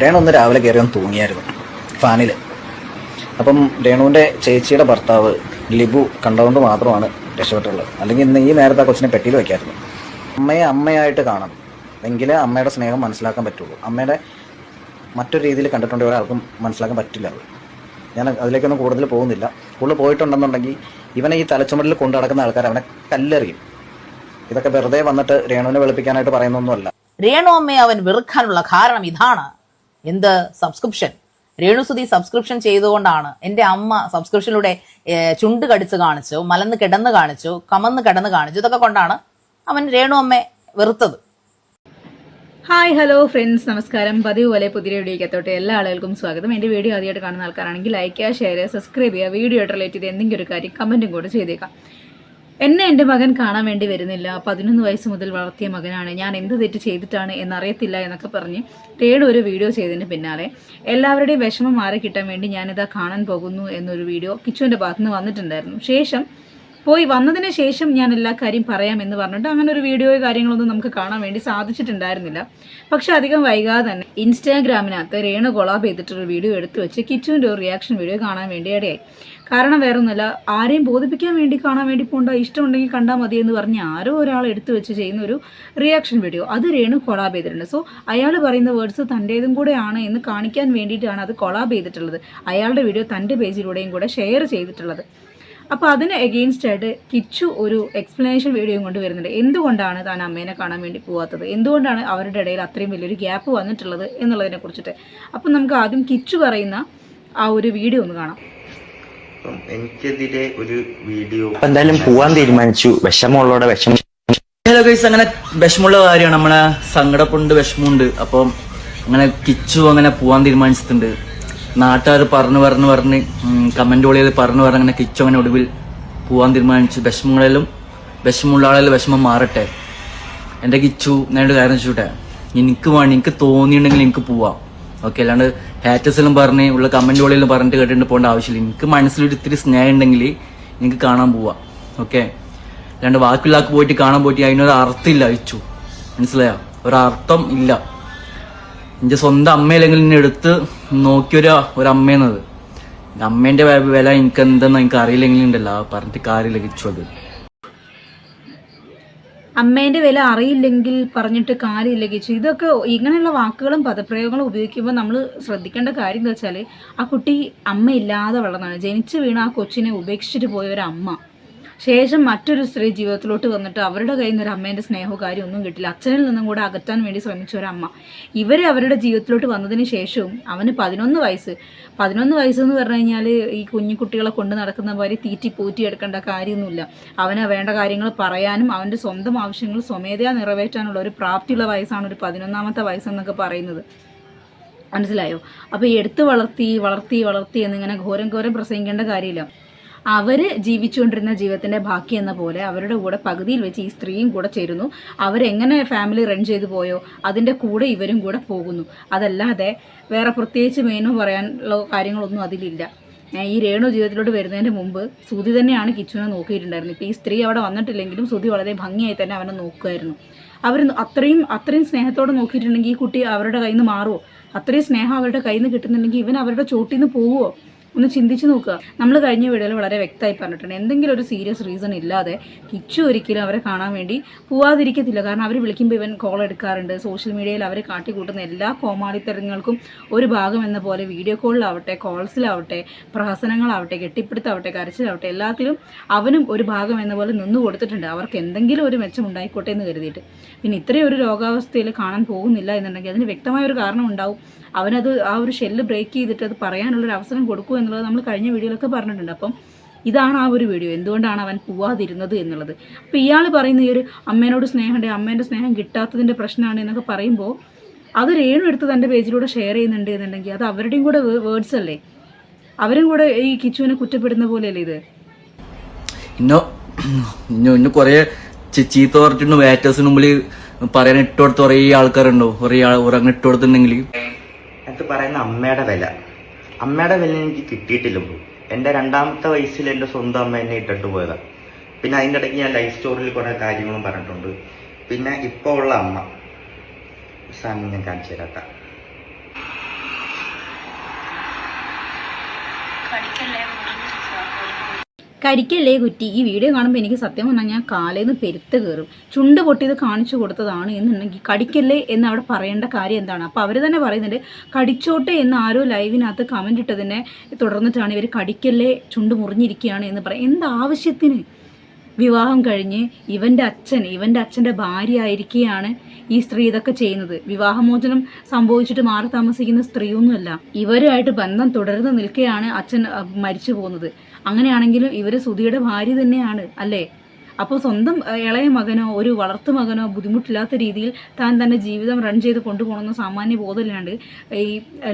രേണു ഒന്ന് രാവിലെ കയറി ഒന്ന് തൂങ്ങിയായിരുന്നു ഫാനിൽ. അപ്പം രേണുവിൻ്റെ ചേച്ചിയുടെ ഭർത്താവ് ലിബു കണ്ടുകൊണ്ട് മാത്രമാണ് രക്ഷപ്പെട്ടുള്ളത്. അല്ലെങ്കിൽ ഇന്ന് ഈ നേരത്തെ ആ കൊച്ചിനെ പെട്ടിയിൽ വയ്ക്കായിരുന്നു. അമ്മയെ അമ്മയായിട്ട് കാണണം, എങ്കിലേ അമ്മയുടെ സ്നേഹം മനസ്സിലാക്കാൻ പറ്റുള്ളൂ. അമ്മയുടെ മറ്റൊരു രീതിയിൽ കണ്ടിട്ടുണ്ടെങ്കിൽ ഒരാൾക്കും മനസ്സിലാക്കാൻ പറ്റില്ല. അത് ഞാൻ അതിലേക്കൊന്നും കൂടുതൽ പോകുന്നില്ല. കൂടുതൽ പോയിട്ടുണ്ടെന്നുണ്ടെങ്കിൽ ഇവനെ ഈ തലച്ചുമടിൽ കൊണ്ടു നടക്കുന്ന ആൾക്കാർ അവനെ കല്ലെറിയും. ഇതൊക്കെ വെറുതെ വന്നിട്ട് രേണുവിനെ വെളുപ്പിക്കാനായിട്ട് പറയുന്നൊന്നുമല്ല. രേണു അമ്മയെ അവൻ വെറുക്കാനുള്ള കാരണം ഇതാണ്. എന്ത് സബ്സ്ക്രിപ്ഷൻ? രേണുസുതി സബ്സ്ക്രിപ്ഷൻ ചെയ്തുകൊണ്ടാണ് എൻ്റെ അമ്മ സബ്സ്ക്രിപ്ഷനിലൂടെ ചുണ്ട് കടിച്ച് കാണിച്ചു, മലന്ന് കിടന്ന് കാണിച്ചു, കമന്ന് കിടന്ന് കാണിച്ചു. ഇതൊക്കെ കൊണ്ടാണ് അവൻ രേണു അമ്മയെ വെറുത്തത്. ഹായ് ഹലോ ഫ്രണ്ട്സ്, നമസ്കാരം. പതിവ് പോലെ പുതിയ വീഡിയോയ്ക്കത്തോട്ട് എല്ലാ ആളുകൾക്കും സ്വാഗതം. എൻ്റെ വീഡിയോ ആദ്യമായിട്ട് കാണുന്ന ആൾക്കാരാണെങ്കിൽ ലൈക്ക് ചെയ്യുക, ഷെയർ ചെയ്യുക, സബ്സ്ക്രൈബ് ചെയ്യുക. വീഡിയോ ആയിട്ട് റിലേറ്റ് ചെയ്ത് എന്തെങ്കിലും ഒരു കാര്യം കമൻറ്റും കൂടെ ചെയ്തേക്കാം. എന്നെ എൻ്റെ മകൻ കാണാൻ വേണ്ടി വരുന്നില്ല, 11 വയസ്സ് മുതൽ വളർത്തിയ മകനാണ്, ഞാൻ എന്ത് തെറ്റ് ചെയ്തിട്ടാണ് എന്നറിയത്തില്ല എന്നൊക്കെ പറഞ്ഞ് രേണു ഒരു വീഡിയോ ചെയ്തതിന് പിന്നാലെ എല്ലാവരുടെയും വിഷമം മാറി കിട്ടാൻ വേണ്ടി ഞാനിതാ കാണാൻ പോകുന്നു എന്നൊരു വീഡിയോ കിച്ചുവിൻ്റെ ഭാഗത്തുനിന്ന് വന്നിട്ടുണ്ടായിരുന്നു. വന്നതിന് ശേഷം ഞാൻ എല്ലാ കാര്യം പറയാം എന്ന് പറഞ്ഞിട്ട് അങ്ങനെ ഒരു വീഡിയോയോ കാര്യങ്ങളൊന്നും നമുക്ക് കാണാൻ വേണ്ടി സാധിച്ചിട്ടുണ്ടായിരുന്നില്ല. പക്ഷെ അധികം വൈകാതെ തന്നെ ഇൻസ്റ്റാഗ്രാമിനകത്ത് രേണു കൊളാബ് ചെയ്തിട്ടൊരു വീഡിയോ എടുത്തു വെച്ച് കിച്ചുവിൻ്റെ ഒരു റിയാക്ഷൻ വീഡിയോ കാണാൻ വേണ്ടി ഇടയായി. കാരണം വേറൊന്നുമല്ല, ആരെയും ബോധിപ്പിക്കാൻ വേണ്ടി കാണാൻ വേണ്ടി പോകണ്ട, ഇഷ്ടമുണ്ടെങ്കിൽ കണ്ടാൽ മതി എന്ന് പറഞ്ഞ് ആരോ ഒരാൾ എടുത്തു വെച്ച് ചെയ്യുന്ന ഒരു റിയാക്ഷൻ വീഡിയോ അത് രേണു കൊളാബ് ചെയ്തിട്ടുണ്ട്. സോ അയാൾ പറയുന്ന വേർഡ്സ് തൻ്റേതും കൂടെ ആണ് എന്ന് കാണിക്കാൻ വേണ്ടിയിട്ടാണ് അത് കൊളാബ് ചെയ്തിട്ടുള്ളത്. അയാളുടെ വീഡിയോ തൻ്റെ പേജിലൂടെയും കൂടെ ഷെയർ ചെയ്തിട്ടുള്ളത്. അപ്പോൾ അതിന് എഗെയിൻസ്റ്റ് ആയിട്ട് കിച്ചു ഒരു എക്സ്പ്ലനേഷൻ വീഡിയോയും കൊണ്ട് വരുന്നുണ്ട്. എന്തുകൊണ്ടാണ് താൻ അമ്മേനെ കാണാൻ വേണ്ടി പോകാത്തത്, എന്തുകൊണ്ടാണ് അവരുടെ ഇടയിൽ അത്രയും വലിയൊരു ഗ്യാപ്പ് വന്നിട്ടുള്ളത് എന്നുള്ളതിനെ കുറിച്ചിട്ട്. അപ്പം നമുക്ക് ആദ്യം കിച്ചു പറയുന്ന ആ ഒരു വീഡിയോ ഒന്ന് കാണാം. എനിക്കെതിരെ ഒരു വീഡിയോ എന്തായാലും പോവാൻ തീരുമാനിച്ചു. വിഷമമുള്ളവരുടെ വിഷമം. ഹലോ ഗൈസ്, അങ്ങനെ വിഷമമുള്ള കാര്യമാണ്, നമ്മളെ സങ്കടപ്പുണ്ട്, വിഷമമുണ്ട്. അപ്പം അങ്ങനെ കിച്ചു അങ്ങനെ പോവാൻ തീരുമാനിച്ചിട്ടുണ്ട്. നാട്ടുകാർ പറഞ്ഞ് കമന്റ് വഴിയിൽ പറഞ്ഞു അങ്ങനെ കിച്ചു അങ്ങനെ ഒടുവിൽ പോവാൻ തീരുമാനിച്ചു. വിഷമമുള്ള ആളെല്ലാം വിഷമം മാറട്ടെ. എൻ്റെ കിച്ചു ഞാനൊരു കാര്യം വെച്ചോട്ടെ, എനിക്ക് തോന്നിയിട്ടുണ്ടെങ്കിൽ എനിക്ക് പോവാം. ഓക്കെ, അല്ലാണ്ട് ഹാറ്റേഴ്സിലും പറഞ്ഞ് ഉള്ള കമന്റ് വഴിയിലും പറഞ്ഞിട്ട് കേട്ടിട്ട് പോകേണ്ട ആവശ്യമില്ല. എനിക്ക് മനസ്സിലൊരു ഇത്തിരി സ്നേഹം ഉണ്ടെങ്കിൽ എനിക്ക് കാണാൻ പോവാം. ഓക്കെ, അല്ലാണ്ട് വാക്കില്ലാക്ക് പോയിട്ട് കാണാൻ പോയിട്ട് അതിനൊരു അർത്ഥമില്ല. കിച്ചു മനസ്സിലായോ? ഒരർത്ഥം ഇല്ല. എൻ്റെ സ്വന്തം അമ്മയില്ലെങ്കിൽ എന്നെ എടുത്ത് നോക്കിയൊരു അമ്മയെന്നത്, അമ്മേന്റെ വില എനിക്ക് എന്തെന്ന് എനിക്ക് അറിയില്ലെങ്കിൽ ഉണ്ടല്ലോ പറഞ്ഞിട്ട് കാര്യമില്ല കിച്ചു. അത് അമ്മേൻ്റെ വില അറിയില്ലെങ്കിൽ പറഞ്ഞിട്ട് കാര്യമില്ല കിച്ചു. ഇതൊക്കെ ഇങ്ങനെയുള്ള വാക്കുകളും പദപ്രയോഗങ്ങളും ഉപയോഗിക്കുമ്പോൾ നമ്മൾ ശ്രദ്ധിക്കേണ്ട കാര്യം എന്താ വെച്ചാൽ, ആ കുട്ടി അമ്മയില്ലാതെ വളർന്നതാണ്. ജനിച്ചു വീണ ആ കൊച്ചിനെ ഉപേക്ഷിച്ചിട്ട് പോയ ഒരു അമ്മ ശേഷം മറ്റൊരു സ്ത്രീ ജീവിതത്തിലോട്ട് വന്നിട്ട് അവരുടെ കയ്യിൽ നിന്ന് ഒരു അമ്മേൻ്റെ സ്നേഹവും കാര്യം ഒന്നും കിട്ടില്ല. അച്ഛനിൽ നിന്നും കൂടെ അകറ്റാൻ വേണ്ടി ശ്രമിച്ച ഒരമ്മ. അവരുടെ ജീവിതത്തിലോട്ട് വന്നതിന് ശേഷവും അവന് 11 വയസ്സ് എന്ന് പറഞ്ഞു കഴിഞ്ഞാൽ ഈ കുഞ്ഞുകുട്ടികളെ കൊണ്ട് നടക്കുന്ന പോലെ പൂറ്റി എടുക്കേണ്ട കാര്യമൊന്നുമില്ല. അവന് വേണ്ട കാര്യങ്ങൾ പറയാനും അവൻ്റെ സ്വന്തം ആവശ്യങ്ങൾ സ്വമേധയാ നിറവേറ്റാനുള്ള ഒരു പ്രാപ്തിയുള്ള വയസ്സാണ് ഒരു 11ാമത്തെ വയസ്സെന്നൊക്കെ പറയുന്നത്. മനസ്സിലായോ? അപ്പോൾ എടുത്ത് വളർത്തി എന്നിങ്ങനെ ഘോരം പ്രസംഗിക്കേണ്ട കാര്യമില്ല. അവർ ജീവിച്ചുകൊണ്ടിരുന്ന ജീവിതത്തിൻ്റെ ബാക്കി എന്ന പോലെ അവരുടെ കൂടെ പകുതിയിൽ വെച്ച് ഈ സ്ത്രീയും കൂടെ ചേരുന്നു. അവരെങ്ങനെ ഫാമിലി റൺ ചെയ്തു പോയോ അതിൻ്റെ കൂടെ ഇവരും കൂടെ പോകുന്നു. അതല്ലാതെ വേറെ പ്രത്യേകിച്ച് മെയിനോ പറയാനുള്ള കാര്യങ്ങളൊന്നും അതിലില്ല. ഈ രേണു ജീവിതത്തിലോട്ട് വരുന്നതിന് മുമ്പ് സുധി തന്നെയാണ് കിച്ചുവിനെ നോക്കിയിട്ടുണ്ടായിരുന്നത്. ഇപ്പോൾ ഈ സ്ത്രീ അവിടെ വന്നിട്ടില്ലെങ്കിലും സുധി വളരെ ഭംഗിയായി തന്നെ അവനെ നോക്കുമായിരുന്നു. അവർ അത്രയും സ്നേഹത്തോടെ നോക്കിയിട്ടുണ്ടെങ്കിൽ ഈ കുട്ടി അവരുടെ കയ്യിൽ നിന്ന് മാറുമോ? അത്രയും സ്നേഹം അവരുടെ കയ്യിൽ നിന്ന് കിട്ടുന്നുണ്ടെങ്കിൽ ഇവൻ അവരുടെ ചോട്ടിൽ നിന്ന് പോവുമോ? ഒന്ന് ചിന്തിച്ച് നോക്കുക. നമ്മൾ കഴിഞ്ഞ വീഡിയോയിൽ വളരെ വ്യക്തമായി പറഞ്ഞിട്ടുണ്ട്, എന്തെങ്കിലും ഒരു സീരിയസ് റീസൺ ഇല്ലാതെ കിച്ചു ഒരിക്കലും അവരെ കാണാൻ വേണ്ടി പോവാതിരിക്കത്തില്ല. കാരണം അവർ വിളിക്കുമ്പോൾ ഇവൻ കോൾ എടുക്കാറുണ്ട്. സോഷ്യൽ മീഡിയയിൽ അവരെ കാട്ടിക്കൂട്ടുന്ന എല്ലാ കോമാളിത്തരങ്ങൾക്കും ഒരു ഭാഗം എന്ന പോലെ വീഡിയോ കോളിലാവട്ടെ, കോൾസിലാവട്ടെ, പ്രഹസനങ്ങളാവട്ടെ, കെട്ടിപ്പിടുത്താവട്ടെ, കരച്ചിലാവട്ടെ, എല്ലാത്തിലും അവനും ഒരു ഭാഗം എന്ന പോലെ നിന്ന് കൊടുത്തിട്ടുണ്ട്. അവർക്ക് എന്തെങ്കിലും ഒരു മെച്ചം ഉണ്ടായിക്കോട്ടെ എന്ന് കരുതിയിട്ട്. പിന്നെ ഇത്രയും ഒരു രോഗാവസ്ഥയിൽ കാണാൻ പോകുന്നില്ല എന്നുണ്ടെങ്കിൽ അതിന് വ്യക്തമായൊരു കാരണം ഉണ്ടാവും. അവനത് ആ ഒരു ഷെല്ല് ബ്രേക്ക് ചെയ്തിട്ട് അത് പറയാനുള്ളൊരു അവസരം കൊടുക്കുക എന്നുള്ളത് നമ്മൾ കഴിഞ്ഞ വീഡിയോയിലൊക്കെ പറഞ്ഞിട്ടുണ്ട്. അപ്പം ഇതാണ് ആ ഒരു വീഡിയോ, എന്തുകൊണ്ടാണ് അവൻ പോവാതിരുന്നത് എന്നുള്ളത്. അപ്പോൾ ഇയാൾ പറയുന്ന ഈ ഒരു അമ്മേനോട് സ്നേഹമുണ്ട്, അമ്മേൻ്റെ സ്നേഹം കിട്ടാത്തതിൻ്റെ പ്രശ്നമാണ് എന്നൊക്കെ പറയുമ്പോൾ അത് രേണു എടുത്ത് തൻ്റെ പേജിലൂടെ ഷെയർ ചെയ്യുന്നുണ്ട് എന്നുണ്ടെങ്കിൽ അത് അവരുടെയും കൂടെ വേർഡ്സ് അല്ലേ? അവരും കൂടെ ഈ കിച്ചുവിനെ കുറ്റപ്പെടുന്ന പോലെയല്ലേ ഇത്? ഇന്നു കുറേ ചീത്ത പറഞ്ഞിട്ടുണ്ട്. വേറ്റേഴ്സിന് മുമ്പിൽ പറയാൻ ഇട്ടുകൊടുത്ത് കുറേ ആൾക്കാരുണ്ടോ, കുറേ അങ്ങനെ ഇട്ടുകൊടുത്തിട്ടുണ്ടെങ്കിൽ അത് പറയുന്ന അമ്മയുടെ വില എനിക്ക് കിട്ടിയിട്ടില്ല. എൻ്റെ 2ാമത്തെ വയസ്സിൽ എൻ്റെ സ്വന്തം അമ്മ എന്നെ ഇട്ടിട്ട് പോയതാണ്. പിന്നെ അതിൻ്റെ ഇടയ്ക്ക് ഞാൻ ലൈഫ് സ്റ്റോറിയിൽ കുറേ കാര്യങ്ങളും പറഞ്ഞിട്ടുണ്ട്. പിന്നെ ഇപ്പോൾ ഉള്ള അമ്മ സാധനം ഞാൻ കാണിച്ചു തരാത്ത കരിക്കല്ലേ കുറ്റി. ഈ വീഡിയോ കാണുമ്പോൾ എനിക്ക് സത്യം പറഞ്ഞാൽ ഞാൻ കാലേന്ന് പെരുത്ത് കയറും. ചുണ്ട് പൊട്ടിയത് കാണിച്ചു കൊടുത്തതാണ് എന്നുണ്ടെങ്കിൽ കടിക്കല്ലേ എന്ന് അവിടെ പറയേണ്ട കാര്യം എന്താണ്? അപ്പോൾ അവർ തന്നെ പറയുന്നുണ്ട് കടിച്ചോട്ടെ എന്ന് ആരോ ലൈവിനകത്ത് കമൻ്റ് ഇട്ടതിനെ തുടർന്നിട്ടാണ് ഇവർ കടിക്കല്ലേ ചുണ്ട് മുറിഞ്ഞിരിക്കുകയാണ് എന്ന് പറയും. എന്താവശ്യത്തിന്? വിവാഹം കഴിഞ്ഞ് ഇവൻ്റെ അച്ഛൻ്റെ ഭാര്യ ആയിരിക്കുകയാണ് ഈ സ്ത്രീ ഇതൊക്കെ ചെയ്യുന്നത്. വിവാഹമോചനം സംഭവിച്ചിട്ട് മാറി താമസിക്കുന്ന സ്ത്രീയൊന്നുമല്ല. ഇവരുമായിട്ട് ബന്ധം തുടർന്ന് നിൽക്കുകയാണ് അച്ഛൻ മരിച്ചു പോകുന്നത്. അങ്ങനെയാണെങ്കിലും ഇവർ സുധിയുടെ ഭാര്യ തന്നെയാണ് അല്ലേ? അപ്പോൾ സ്വന്തം ഇളയ മകനോ ഒരു വളർത്തു മകനോ ബുദ്ധിമുട്ടില്ലാത്ത രീതിയിൽ താൻ തന്നെ ജീവിതം റൺ ചെയ്ത് കൊണ്ടുപോകണമെന്ന് സാമാന്യ ബോധമില്ലാണ്ട് ഈ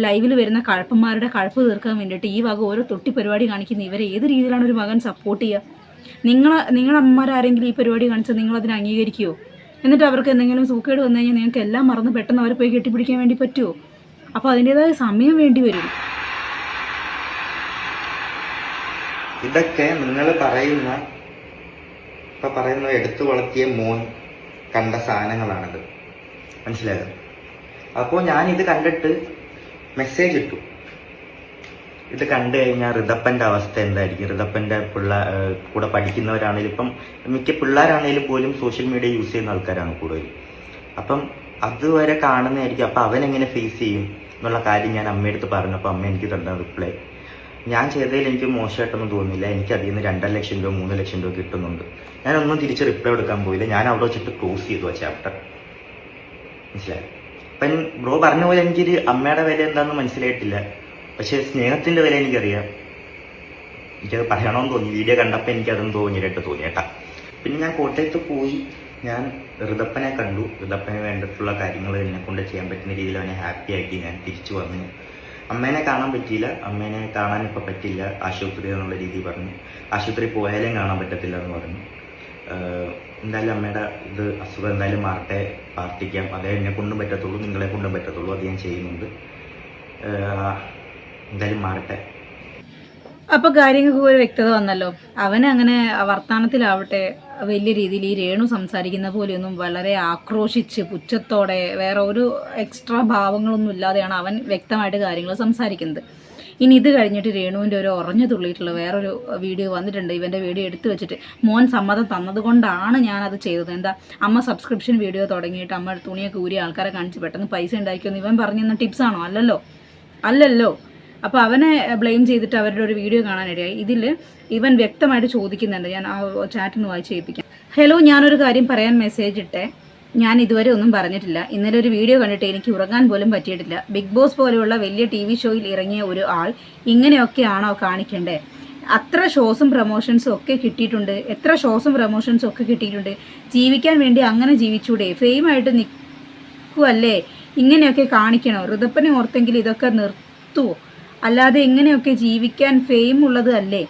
ലൈവിൽ വരുന്ന കഴപ്പന്മാരുടെ കഴപ്പ് തീർക്കാൻ വേണ്ടിയിട്ട് ഈ വക ഓരോ തൊട്ടി പരിപാടി കാണിക്കുന്ന ഇവരെ ഏത് രീതിയിലാണ് ഒരു മകൻ സപ്പോർട്ട് ചെയ്യുക? നിങ്ങളുടെ അമ്മമാരാരെങ്കിലും ഈ പരിപാടി കാണിച്ചാൽ നിങ്ങളതിനെ അംഗീകരിക്കുമോ? എന്നിട്ട് അവർക്ക് എന്തെങ്കിലും സൂക്കേട് വന്നു കഴിഞ്ഞാൽ നിങ്ങൾക്ക് എല്ലാം മറന്ന് പെട്ടെന്ന് അവരെ പോയി കെട്ടിപ്പിടിക്കാൻ വേണ്ടി പറ്റുമോ? അപ്പോൾ അതിൻ്റെതായ സമയം വേണ്ടി വരും. ഇതൊക്കെ നിങ്ങൾ പറയുന്ന എടുത്തു വളർത്തിയ മോൻ കണ്ട സാധനങ്ങളാണിത്, മനസ്സിലായോ? അപ്പോൾ ഞാനിത് കണ്ടിട്ട് മെസ്സേജ് ഇട്ടു. ഇത് കണ്ടു കഴിഞ്ഞാൽ ഋതപ്പൻ്റെ അവസ്ഥ എന്തായിരിക്കും? ഋതപ്പൻ്റെ കൂടെ പഠിക്കുന്നവരാണെങ്കിലും ഇപ്പം മിക്ക പിള്ളേരാണെങ്കിലും പോലും സോഷ്യൽ മീഡിയ യൂസ് ചെയ്യുന്ന ആൾക്കാരാണ് കൂടുതൽ. അപ്പം അതുവരെ കാണുന്നതായിരിക്കും. അപ്പം അവനെങ്ങനെ ഫേസ് ചെയ്യും എന്നുള്ള കാര്യം ഞാൻ അമ്മയെടുത്ത് പറഞ്ഞപ്പോൾ അമ്മ എനിക്ക് തന്ന റിപ്ലൈ, ഞാൻ ചെയ്തതിൽ എനിക്ക് മോശമായിട്ടൊന്നും തോന്നുന്നില്ല, എനിക്ക് അതിൽ നിന്ന് 2.5 ലക്ഷം രൂപ 3 ലക്ഷം രൂപ കിട്ടുന്നുണ്ട്. ഞാനൊന്നും തിരിച്ച് റിപ്ലൈ എടുക്കാൻ പോയില്ല. ഞാൻ അവിടെ വെച്ചിട്ട് ക്ലോസ് ചെയ്തു ആ ചാപ്റ്റർ, മനസ്സിലായി? അപ്പം ബ്രോ പറഞ്ഞ പോലെ എനിക്കൊരു അമ്മയുടെ വില എന്താണെന്ന് മനസ്സിലായിട്ടില്ല. പക്ഷെ സ്നേഹത്തിന്റെ വില എനിക്കറിയാം. എനിക്കത് പറയണമെന്ന് തോന്നി. വീഡിയോ കണ്ടപ്പോൾ എനിക്കതും തോന്നിയിട്ട് തോന്നിയേട്ടാ. പിന്നെ ഞാൻ കോട്ടയത്ത് പോയി ഞാൻ ഋതപ്പനെ കണ്ടു. ഋതപ്പന് വേണ്ടിയിട്ടുള്ള കാര്യങ്ങൾ എന്നെ കൊണ്ട് ചെയ്യാൻ പറ്റുന്ന രീതിയിൽ അവനെ ഹാപ്പി ആക്കി ഞാൻ തിരിച്ചു വന്നു. അമ്മേനെ കാണാൻ പറ്റിയില്ല. അമ്മേനെ കാണാൻ ഇപ്പം പറ്റില്ല, ആശുപത്രി എന്നുള്ള രീതിയിൽ പറഞ്ഞു. ആശുപത്രി പോയാലും കാണാൻ പറ്റത്തില്ല എന്ന് പറഞ്ഞു. എന്തായാലും അമ്മയുടെ ഇത് അസുഖം എന്തായാലും മാറട്ടെ, പ്രാർത്ഥിക്കാം. അതേ എന്നെ കൊണ്ടും പറ്റത്തുള്ളൂ, നിങ്ങളെ കൊണ്ടും പറ്റത്തുള്ളൂ. അത് ഞാൻ ചെയ്യുന്നുണ്ട്. എന്തായാലും മാറട്ടെ. അപ്പോൾ കാര്യങ്ങൾക്ക് ഒരു വ്യക്തത വന്നല്ലോ. അവനങ്ങനെ വർത്തമാനത്തിലാവട്ടെ വലിയ രീതിയിൽ ഈ രേണു സംസാരിക്കുന്ന പോലെയൊന്നും വളരെ ആക്രോശിച്ച് പുച്ഛത്തോടെ വേറെ ഒരു എക്സ്ട്രാ ഭാവങ്ങളൊന്നും ഇല്ലാതെയാണ് അവൻ വ്യക്തമായിട്ട് കാര്യങ്ങൾ സംസാരിക്കുന്നത്. ഇനി ഇത് കഴിഞ്ഞിട്ട് രേണുവിൻ്റെ ഒരു ഉറഞ്ഞു തുള്ളിയിട്ടുള്ള വേറൊരു വീഡിയോ വന്നിട്ടുണ്ട്. ഇവൻ്റെ വീഡിയോ എടുത്തു വെച്ചിട്ട് മോൻ സമ്മതം തന്നതുകൊണ്ടാണ് ഞാനത് ചെയ്തത്. എന്താ അമ്മ സബ്സ്ക്രിപ്ഷൻ വീഡിയോ തുടങ്ങിയിട്ട് അമ്മ തുണിയൊക്കെ ഊരി ആൾക്കാരെ കാണിച്ച് പെട്ടെന്ന് പൈസ ഉണ്ടാക്കിയെന്ന് ഇവൻ പറഞ്ഞിരുന്ന ടിപ്സാണോ? അല്ലല്ലോ. അപ്പോൾ അവനെ ബ്ലെയിം ചെയ്തിട്ട് അവരുടെ ഒരു വീഡിയോ കാണാനിടയായി. ഇതിൽ ഇവൻ വ്യക്തമായിട്ട് ചോദിക്കുന്നുണ്ട്. ഞാൻ ആ ചാറ്റിന് വായിച്ച് കേൾപ്പിക്കാം. ഹലോ, ഞാനൊരു കാര്യം പറയാൻ മെസ്സേജ് ഇട്ടേ. ഞാൻ ഇതുവരെ ഒന്നും പറഞ്ഞിട്ടില്ല. ഇന്നലെ ഒരു വീഡിയോ കണ്ടിട്ട് എനിക്ക് ഉറങ്ങാൻ പോലും പറ്റിയിട്ടില്ല. ബിഗ് ബോസ് പോലെയുള്ള വലിയ TV ഷോയിൽ ഇറങ്ങിയ ഒരു ആൾ ഇങ്ങനെയൊക്കെയാണോ കാണിക്കേണ്ടേ? അത്ര ഷോസും പ്രൊമോഷൻസും ഒക്കെ കിട്ടിയിട്ടുണ്ട്. ജീവിക്കാൻ വേണ്ടി അങ്ങനെ ജീവിച്ചൂടെ? ഫെയിമായിട്ട് നിൽക്കുമല്ലേ? ഇങ്ങനെയൊക്കെ കാണിക്കണോ? ഋതപ്പനെ ഓർത്തെങ്കിൽ ഇതൊക്കെ നിർത്തുവോ? അല്ലാതെ ഇങ്ങനെയൊക്കെ ജീവിക്കാൻ ഫെയിം ഉള്ളത് അല്ലേ?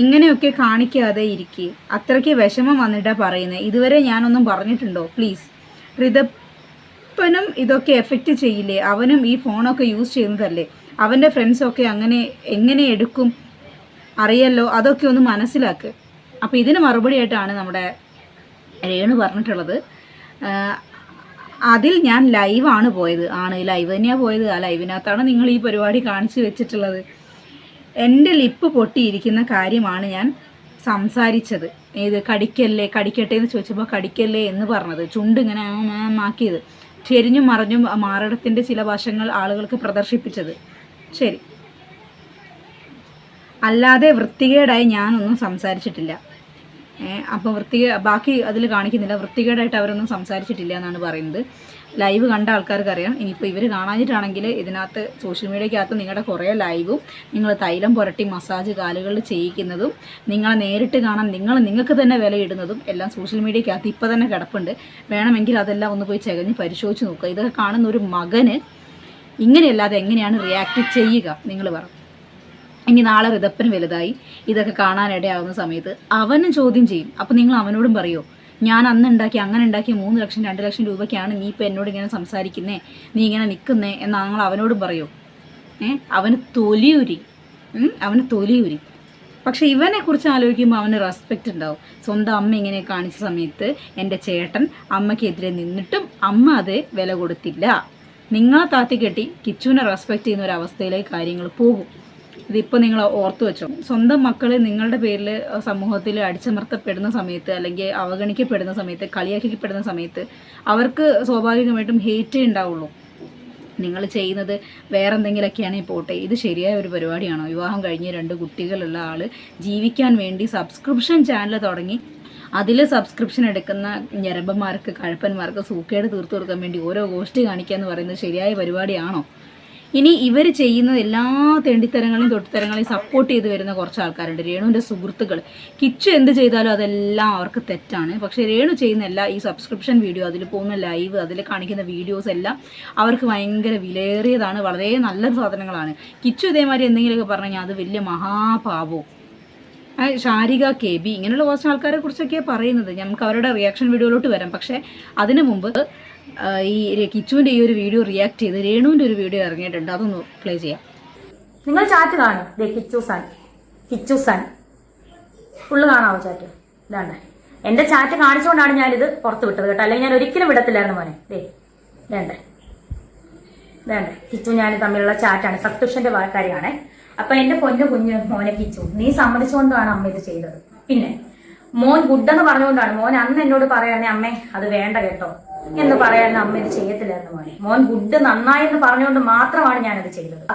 ഇങ്ങനെയൊക്കെ കാണിക്കാതെ ഇരിക്കുക. അത്രയ്ക്ക് വിഷമം വന്നിട്ടാണ് പറയുന്നത്. ഇതുവരെ ഞാനൊന്നും പറഞ്ഞിട്ടുണ്ടോ? പ്ലീസ്. ഋതപ്പനും ഇതൊക്കെ എഫക്റ്റ് ചെയ്യില്ലേ? അവനും ഈ ഫോണൊക്കെ യൂസ് ചെയ്യുന്നതല്ലേ? അവൻ്റെ ഫ്രണ്ട്സൊക്കെ അങ്ങനെ എങ്ങനെ എടുക്കും അറിയല്ലോ. അതൊക്കെ ഒന്ന് മനസ്സിലാക്കുക. അപ്പോൾ ഇതിന് മറുപടിയായിട്ടാണ് നമ്മുടെ രേണു പറഞ്ഞിട്ടുള്ളത്. അതിൽ ഞാൻ ലൈവാണ് പോയത്. ലൈവ് തന്നെയാണ് പോയത്. ആ ലൈവിനകത്താണ് നിങ്ങൾ ഈ പരിപാടി കാണിച്ചു വെച്ചിട്ടുള്ളത്. എൻ്റെ ലിപ്പ് പൊട്ടിയിരിക്കുന്ന കാര്യമാണ് ഞാൻ സംസാരിച്ചത്. ഇത് കടിക്കട്ടെ എന്ന് ചോദിച്ചപ്പോൾ കടിക്കല്ലേ എന്ന് പറഞ്ഞത്. ചുണ്ട് ഇങ്ങനെ ആക്കിയത്, ചെരിഞ്ഞും മറഞ്ഞും മാറിടത്തിൻ്റെ ചില വശങ്ങൾ ആളുകൾക്ക് പ്രദർശിപ്പിച്ചത്. ശരി, അല്ലാതെ വൃത്തികേടായി ഞാനൊന്നും സംസാരിച്ചിട്ടില്ല. അപ്പോൾ ബാക്കി അതിൽ കാണിക്കുന്നില്ല. വൃത്തികേടായിട്ട് അവരൊന്നും സംസാരിച്ചിട്ടില്ല എന്നാണ് പറയുന്നത്. ലൈവ് കണ്ട ആൾക്കാർക്ക് അറിയാം. ഇനിയിപ്പോൾ ഇവർ കാണാഞ്ഞിട്ടാണെങ്കിൽ ഇതിനകത്ത് സോഷ്യൽ മീഡിയക്കകത്ത് നിങ്ങളുടെ കുറേ ലൈവും നിങ്ങൾ തൈലം പുരട്ടി മസാജ് കാലുകളിൽ ചെയ്യിക്കുന്നതും നിങ്ങളെ നേരിട്ട് കാണാൻ നിങ്ങൾക്ക് തന്നെ വിലയിടുന്നതും എല്ലാം സോഷ്യൽ മീഡിയക്കകത്ത് ഇപ്പോൾ തന്നെ കിടപ്പുണ്ട്. വേണമെങ്കിൽ അതെല്ലാം ഒന്ന് പോയി ചകഞ്ഞ് പരിശോധിച്ച് നോക്കുക. ഇതൊക്കെ കാണുന്ന ഒരു മകന് ഇങ്ങനെയല്ലാതെ എങ്ങനെയാണ് റിയാക്ട് ചെയ്യുക? നിങ്ങൾ പറ. ഇനി നാളെ ഋതപ്പന് വലുതായി ഇതൊക്കെ കാണാനിടയാവുന്ന സമയത്ത് അവനും ചോദ്യം ചെയ്യും. അപ്പോൾ നിങ്ങൾ അവനോടും പറയുമോ, ഞാൻ അന്ന് ഉണ്ടാക്കി 3 ലക്ഷം 2 ലക്ഷം രൂപയ്ക്കാണ് നീ ഇപ്പോൾ എന്നോട് ഇങ്ങനെ സംസാരിക്കുന്നേ, നീ ഇങ്ങനെ നിൽക്കുന്നേ എന്ന് നിങ്ങൾ അവനോടും പറയുമോ? അവന് തൊലിയുരി. പക്ഷെ ഇവനെക്കുറിച്ച് ആലോചിക്കുമ്പോൾ അവന് റെസ്പെക്റ്റ് ഉണ്ടാവും. സ്വന്തം അമ്മ ഇങ്ങനെ കാണിച്ച സമയത്ത് എൻ്റെ ചേട്ടൻ അമ്മയ്ക്കെതിരെ നിന്നിട്ടും അമ്മ അത് വില കൊടുത്തില്ല. നിങ്ങളെ താത്തി കെട്ടി കിച്ചുവിനെ റെസ്പെക്റ്റ് ചെയ്യുന്ന ഒരു അവസ്ഥയിലേക്ക് കാര്യങ്ങൾ പോകും. ഇതിപ്പോൾ നിങ്ങൾ ഓർത്തു വെച്ചോ. സ്വന്തം മക്കൾ നിങ്ങളുടെ പേരിൽ സമൂഹത്തിൽ അടിച്ചമർത്തപ്പെടുന്ന സമയത്ത്, അല്ലെങ്കിൽ അവഗണിക്കപ്പെടുന്ന സമയത്ത്, കളിയാക്കപ്പെടുന്ന സമയത്ത് അവർക്ക് സ്വാഭാവികമായിട്ടും ഹേറ്റേ ഉണ്ടാവുള്ളൂ. നിങ്ങൾ ചെയ്യുന്നത് വേറെ എന്തെങ്കിലുമൊക്കെയാണെങ്കിൽ പോട്ടെ, ഇത് ശരിയായ ഒരു പരിപാടിയാണോ? വിവാഹം കഴിഞ്ഞ് 2 കുട്ടികളുള്ള ആൾ ജീവിക്കാൻ വേണ്ടി സബ്സ്ക്രിപ്ഷൻ ചാനൽ തുടങ്ങി അതിൽ സബ്സ്ക്രിപ്ഷൻ എടുക്കുന്ന ഞരമ്പന്മാർക്ക്, കഴപ്പന്മാർക്ക് സൂക്കേട് തീർത്തു കൊടുക്കാൻ വേണ്ടി ഓരോ ഗോഷ്ഠി കാണിക്കുക എന്ന് പറയുന്നത് ശരിയായ പരിപാടിയാണോ? ഇനി ഇവർ ചെയ്യുന്ന എല്ലാ തെണ്ടിത്തരങ്ങളെയും തൊട്ടിത്തരങ്ങളെയും സപ്പോർട്ട് ചെയ്ത് വരുന്ന കുറച്ച് ആൾക്കാരുണ്ട്. രേണുവിൻ്റെ സുഹൃത്തുക്കൾ. കിച്ചു എന്ത് ചെയ്താലും അതെല്ലാം അവർക്ക് തെറ്റാണ്. പക്ഷേ രേണു ചെയ്യുന്ന എല്ലാ ഈ സബ്സ്ക്രിപ്ഷൻ വീഡിയോ, അതിൽ പോകുന്ന ലൈവ്, അതിൽ കാണിക്കുന്ന വീഡിയോസ് എല്ലാം അവർക്ക് ഭയങ്കര വിലയേറിയതാണ്, വളരെ നല്ല സാധനങ്ങളാണ്. കിച്ചു ഇതേമാതിരി എന്തെങ്കിലുമൊക്കെ പറഞ്ഞു കഴിഞ്ഞാൽ അത് വലിയ മഹാപാപവും. ഷാരിക KB ഇങ്ങനെയുള്ള കുറച്ച് ആൾക്കാരെ കുറിച്ചൊക്കെയാണ് പറയുന്നത്. നമുക്ക് അവരുടെ റിയാക്ഷൻ വീഡിയോയിലോട്ട് വരാം. പക്ഷേ അതിനു മുമ്പ് ഈ കിച്ചുവിൻ്റെ ഈ ഒരു വീഡിയോ റിയാക്ട് ചെയ്ത് രേണുവിൻ്റെ ഒരു വീഡിയോ ഇറങ്ങിയിട്ടുണ്ട്, അതൊന്ന് പ്ലേ ചെയ്യാം. നിങ്ങൾ ചാറ്റ് കാണും. കിച്ചു സാൻ ഫുള്ള് കാണാവോ ചാറ്റ്? ഇതാണ്ട് എന്റെ ചാറ്റ് കാണിച്ചുകൊണ്ടാണ് ഞാനിത് പുറത്ത് വിട്ടത് കേട്ടോ, അല്ലെങ്കിൽ ഞാൻ ഒരിക്കലും വിടത്തില്ലായിരുന്നു മോനെ. വേണ്ടേ കിച്ചു ഞാൻ തമ്മിലുള്ള ചാറ്റാണ്, സബ്സ്ക്രിപ്ഷന്റെ കാര്യമാണ്. അപ്പൊ എന്റെ പൊന്നു കുഞ്ഞു മോനെ കിച്ചു, നീ സമ്മതിച്ചുകൊണ്ടാണ് അമ്മ ഇത് ചെയ്തത്. പിന്നെ മോൻ ഗുഡെന്ന് പറഞ്ഞുകൊണ്ടാണ് മോൻ അന്ന് എന്നോട് പറയാനേ അമ്മേ അത് വേണ്ട കേട്ടോ എന്ന് പറയാൻ അമ്മ ഇത് ചെയ്യത്തില്ലായിരുന്നു മോനെ. മോൻ ഗുഡ് നന്നായെന്ന് പറഞ്ഞുകൊണ്ട് മാത്രമാണ് ഞാനത് ചെയ്തത്.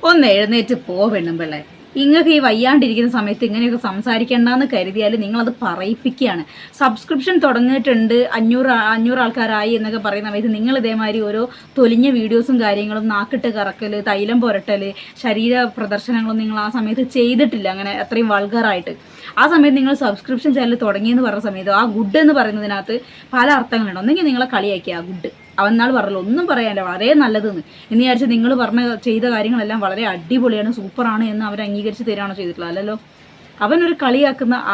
ഒന്ന് എഴുന്നേറ്റ് പോവെണ്ണും പിള്ളേ. ഇങ്ങൾക്ക് ഈ വയ്യാണ്ടിരിക്കുന്ന സമയത്ത് ഇങ്ങനെയൊക്കെ സംസാരിക്കേണ്ടെന്ന് കരുതിയാൽ നിങ്ങളത് പറയിപ്പിക്കുകയാണ്. സബ്സ്ക്രിപ്ഷൻ തുടങ്ങിയിട്ടുണ്ട്, 500 ആൾക്കാരായി എന്നൊക്കെ പറയുന്ന സമയത്ത് നിങ്ങൾ ഇതേമാതിരി ഓരോ തൊലിഞ്ഞ വീഡിയോസും കാര്യങ്ങളും, നാക്കിട്ട് കറക്കൽ, തൈലം പുരട്ടൽ, ശരീര പ്രദർശനങ്ങളൊന്നും നിങ്ങൾ ആ സമയത്ത് ചെയ്തിട്ടില്ല, അങ്ങനെ അത്രയും വൾഗറായിട്ട്. ആ സമയത്ത് നിങ്ങൾ സബ്സ്ക്രിപ്ഷൻ ചാനൽ തുടങ്ങിയെന്ന് പറഞ്ഞ സമയത്ത് ആ ഗുഡ് എന്ന് പറയുന്നതിനകത്ത് പല അർത്ഥങ്ങളുണ്ട്. ഒന്നെങ്കിൽ നിങ്ങളെ കളിയാക്കിയ ആ ഗുഡ്, അവൻ നാൾ പറഞ്ഞല്ലോ ഒന്നും പറയാനില്ല, വളരെ നല്ലതെന്ന് എന്ന് വിചാരിച്ച് നിങ്ങൾ ചെയ്ത കാര്യങ്ങളെല്ലാം വളരെ അടിപൊളിയാണ്, സൂപ്പറാണ് എന്ന് അവർ അംഗീകരിച്ച് തരികയാണോ ചെയ്തിട്ടുള്ളത്? അല്ലല്ലോ. അവനൊരു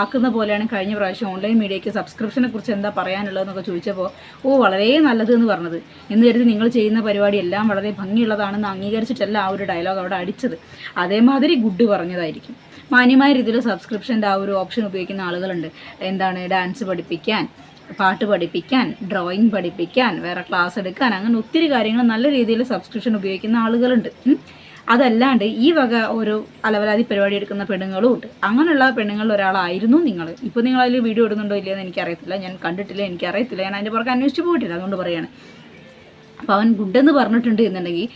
ആക്കുന്ന പോലെയാണ് കഴിഞ്ഞ പ്രാവശ്യം ഓൺലൈൻ മീഡിയയ്ക്ക് സബ്സ്ക്രിപ്ഷനെ കുറിച്ച് എന്താ പറയാനുള്ളതെന്നൊക്കെ ചോദിച്ചപ്പോൾ വളരെ നല്ലത് എന്ന് പറഞ്ഞത്. എന്ന് കരുതി നിങ്ങൾ ചെയ്യുന്ന പരിപാടി എല്ലാം വളരെ ഭംഗിയുള്ളതാണെന്ന് അംഗീകരിച്ചിട്ടല്ല ആ ഒരു ഡയലോഗ് അവിടെ അടിച്ചത്. അതേമാതിരി ഗുഡ് പറഞ്ഞതായിരിക്കും. മാന്യമായ രീതിയിൽ സബ്സ്ക്രിപ്ഷൻ്റെ ആ ഒരു ഓപ്ഷൻ ഉപയോഗിക്കുന്ന ആളുകളുണ്ട്. എന്താണ്, ഡാൻസ് പഠിപ്പിക്കാൻ, പാട്ട് പഠിപ്പിക്കാൻ, ഡ്രോയിങ് പഠിപ്പിക്കാൻ, വേറെ ക്ലാസ് എടുക്കാൻ, അങ്ങനെ ഒത്തിരി കാര്യങ്ങൾ നല്ല രീതിയിൽ സബ്സ്ക്രിപ്ഷൻ ഉപയോഗിക്കുന്ന ആളുകളുണ്ട്. അതല്ലാണ്ട് ഈ വക ഒരു അലവലാതി പരിപാടി എടുക്കുന്ന പെണ്ണുങ്ങളും ഉണ്ട്. അങ്ങനെയുള്ള പെണ്ണുങ്ങളിൽ ഒരാളായിരുന്നു നിങ്ങൾ. ഇപ്പോൾ നിങ്ങൾ അതിൽ വീഡിയോ ഇടുന്നുണ്ടോ ഇല്ലയെന്ന് എനിക്കറിയത്തില്ല, ഞാൻ കണ്ടിട്ടില്ല, എനിക്കറിയത്തില്ല, ഞാൻ അതിൻ്റെ പുറകെ അന്വേഷിച്ച് പോയിട്ടില്ല, അതുകൊണ്ട് പറയുകയാണ്. അപ്പോൾ അവൻ ഗുഡെന്ന് പറഞ്ഞിട്ടുണ്ട് എന്നുണ്ടെങ്കിൽ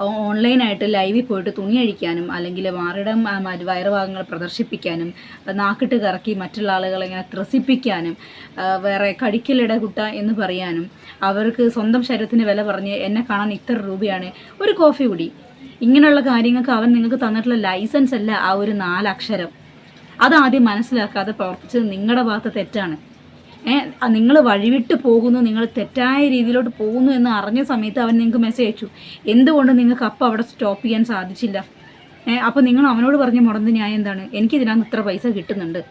ഓൺലൈനായിട്ട് ലൈവിൽ പോയിട്ട് തുണി അഴിക്കാനും, അല്ലെങ്കിൽ മാറിട വയറുഭാഗങ്ങൾ പ്രദർശിപ്പിക്കാനും, നാക്കിട്ട് കറക്കി മറ്റുള്ള ആളുകളെ ഇങ്ങനെ ത്രസിപ്പിക്കാനും, വേറെ കടിക്കലിട കുട്ട എന്ന് പറയാനും, അവർക്ക് സ്വന്തം ശരീരത്തിന് വില പറഞ്ഞ് എന്നെ കാണാൻ ഇത്ര രൂപയാണ് ഒരു കോഫി കുടി, ഇങ്ങനെയുള്ള കാര്യങ്ങൾക്ക് അവൻ നിങ്ങൾക്ക് തന്നിട്ടുള്ള ലൈസൻസ് അല്ല ആ ഒരു 4 അക്ഷരം. അതാദ്യം മനസ്സിലാക്കാതെ പ്രവർത്തിച്ചത് നിങ്ങളുടെ ഭാഗത്ത് തെറ്റാണ്. നിങ്ങൾ വഴിവിട്ട് പോകുന്നു, നിങ്ങൾ തെറ്റായ രീതിയിലോട്ട് പോകുന്നു എന്ന് അറിഞ്ഞ സമയത്ത് അവൻ നിങ്ങൾക്ക് മെസ്സേജ് അയച്ചു. എന്തുകൊണ്ട് നിങ്ങൾക്ക് അപ്പം അവിടെ സ്റ്റോപ്പ് ചെയ്യാൻ സാധിച്ചില്ല? അപ്പോൾ നിങ്ങൾ അവനോട് പറഞ്ഞ മുടന്ത് ന്യായം എന്താണ്? എനിക്കിതിനകത്ത് ഇത്ര പൈസ കിട്ടുന്നുണ്ട്.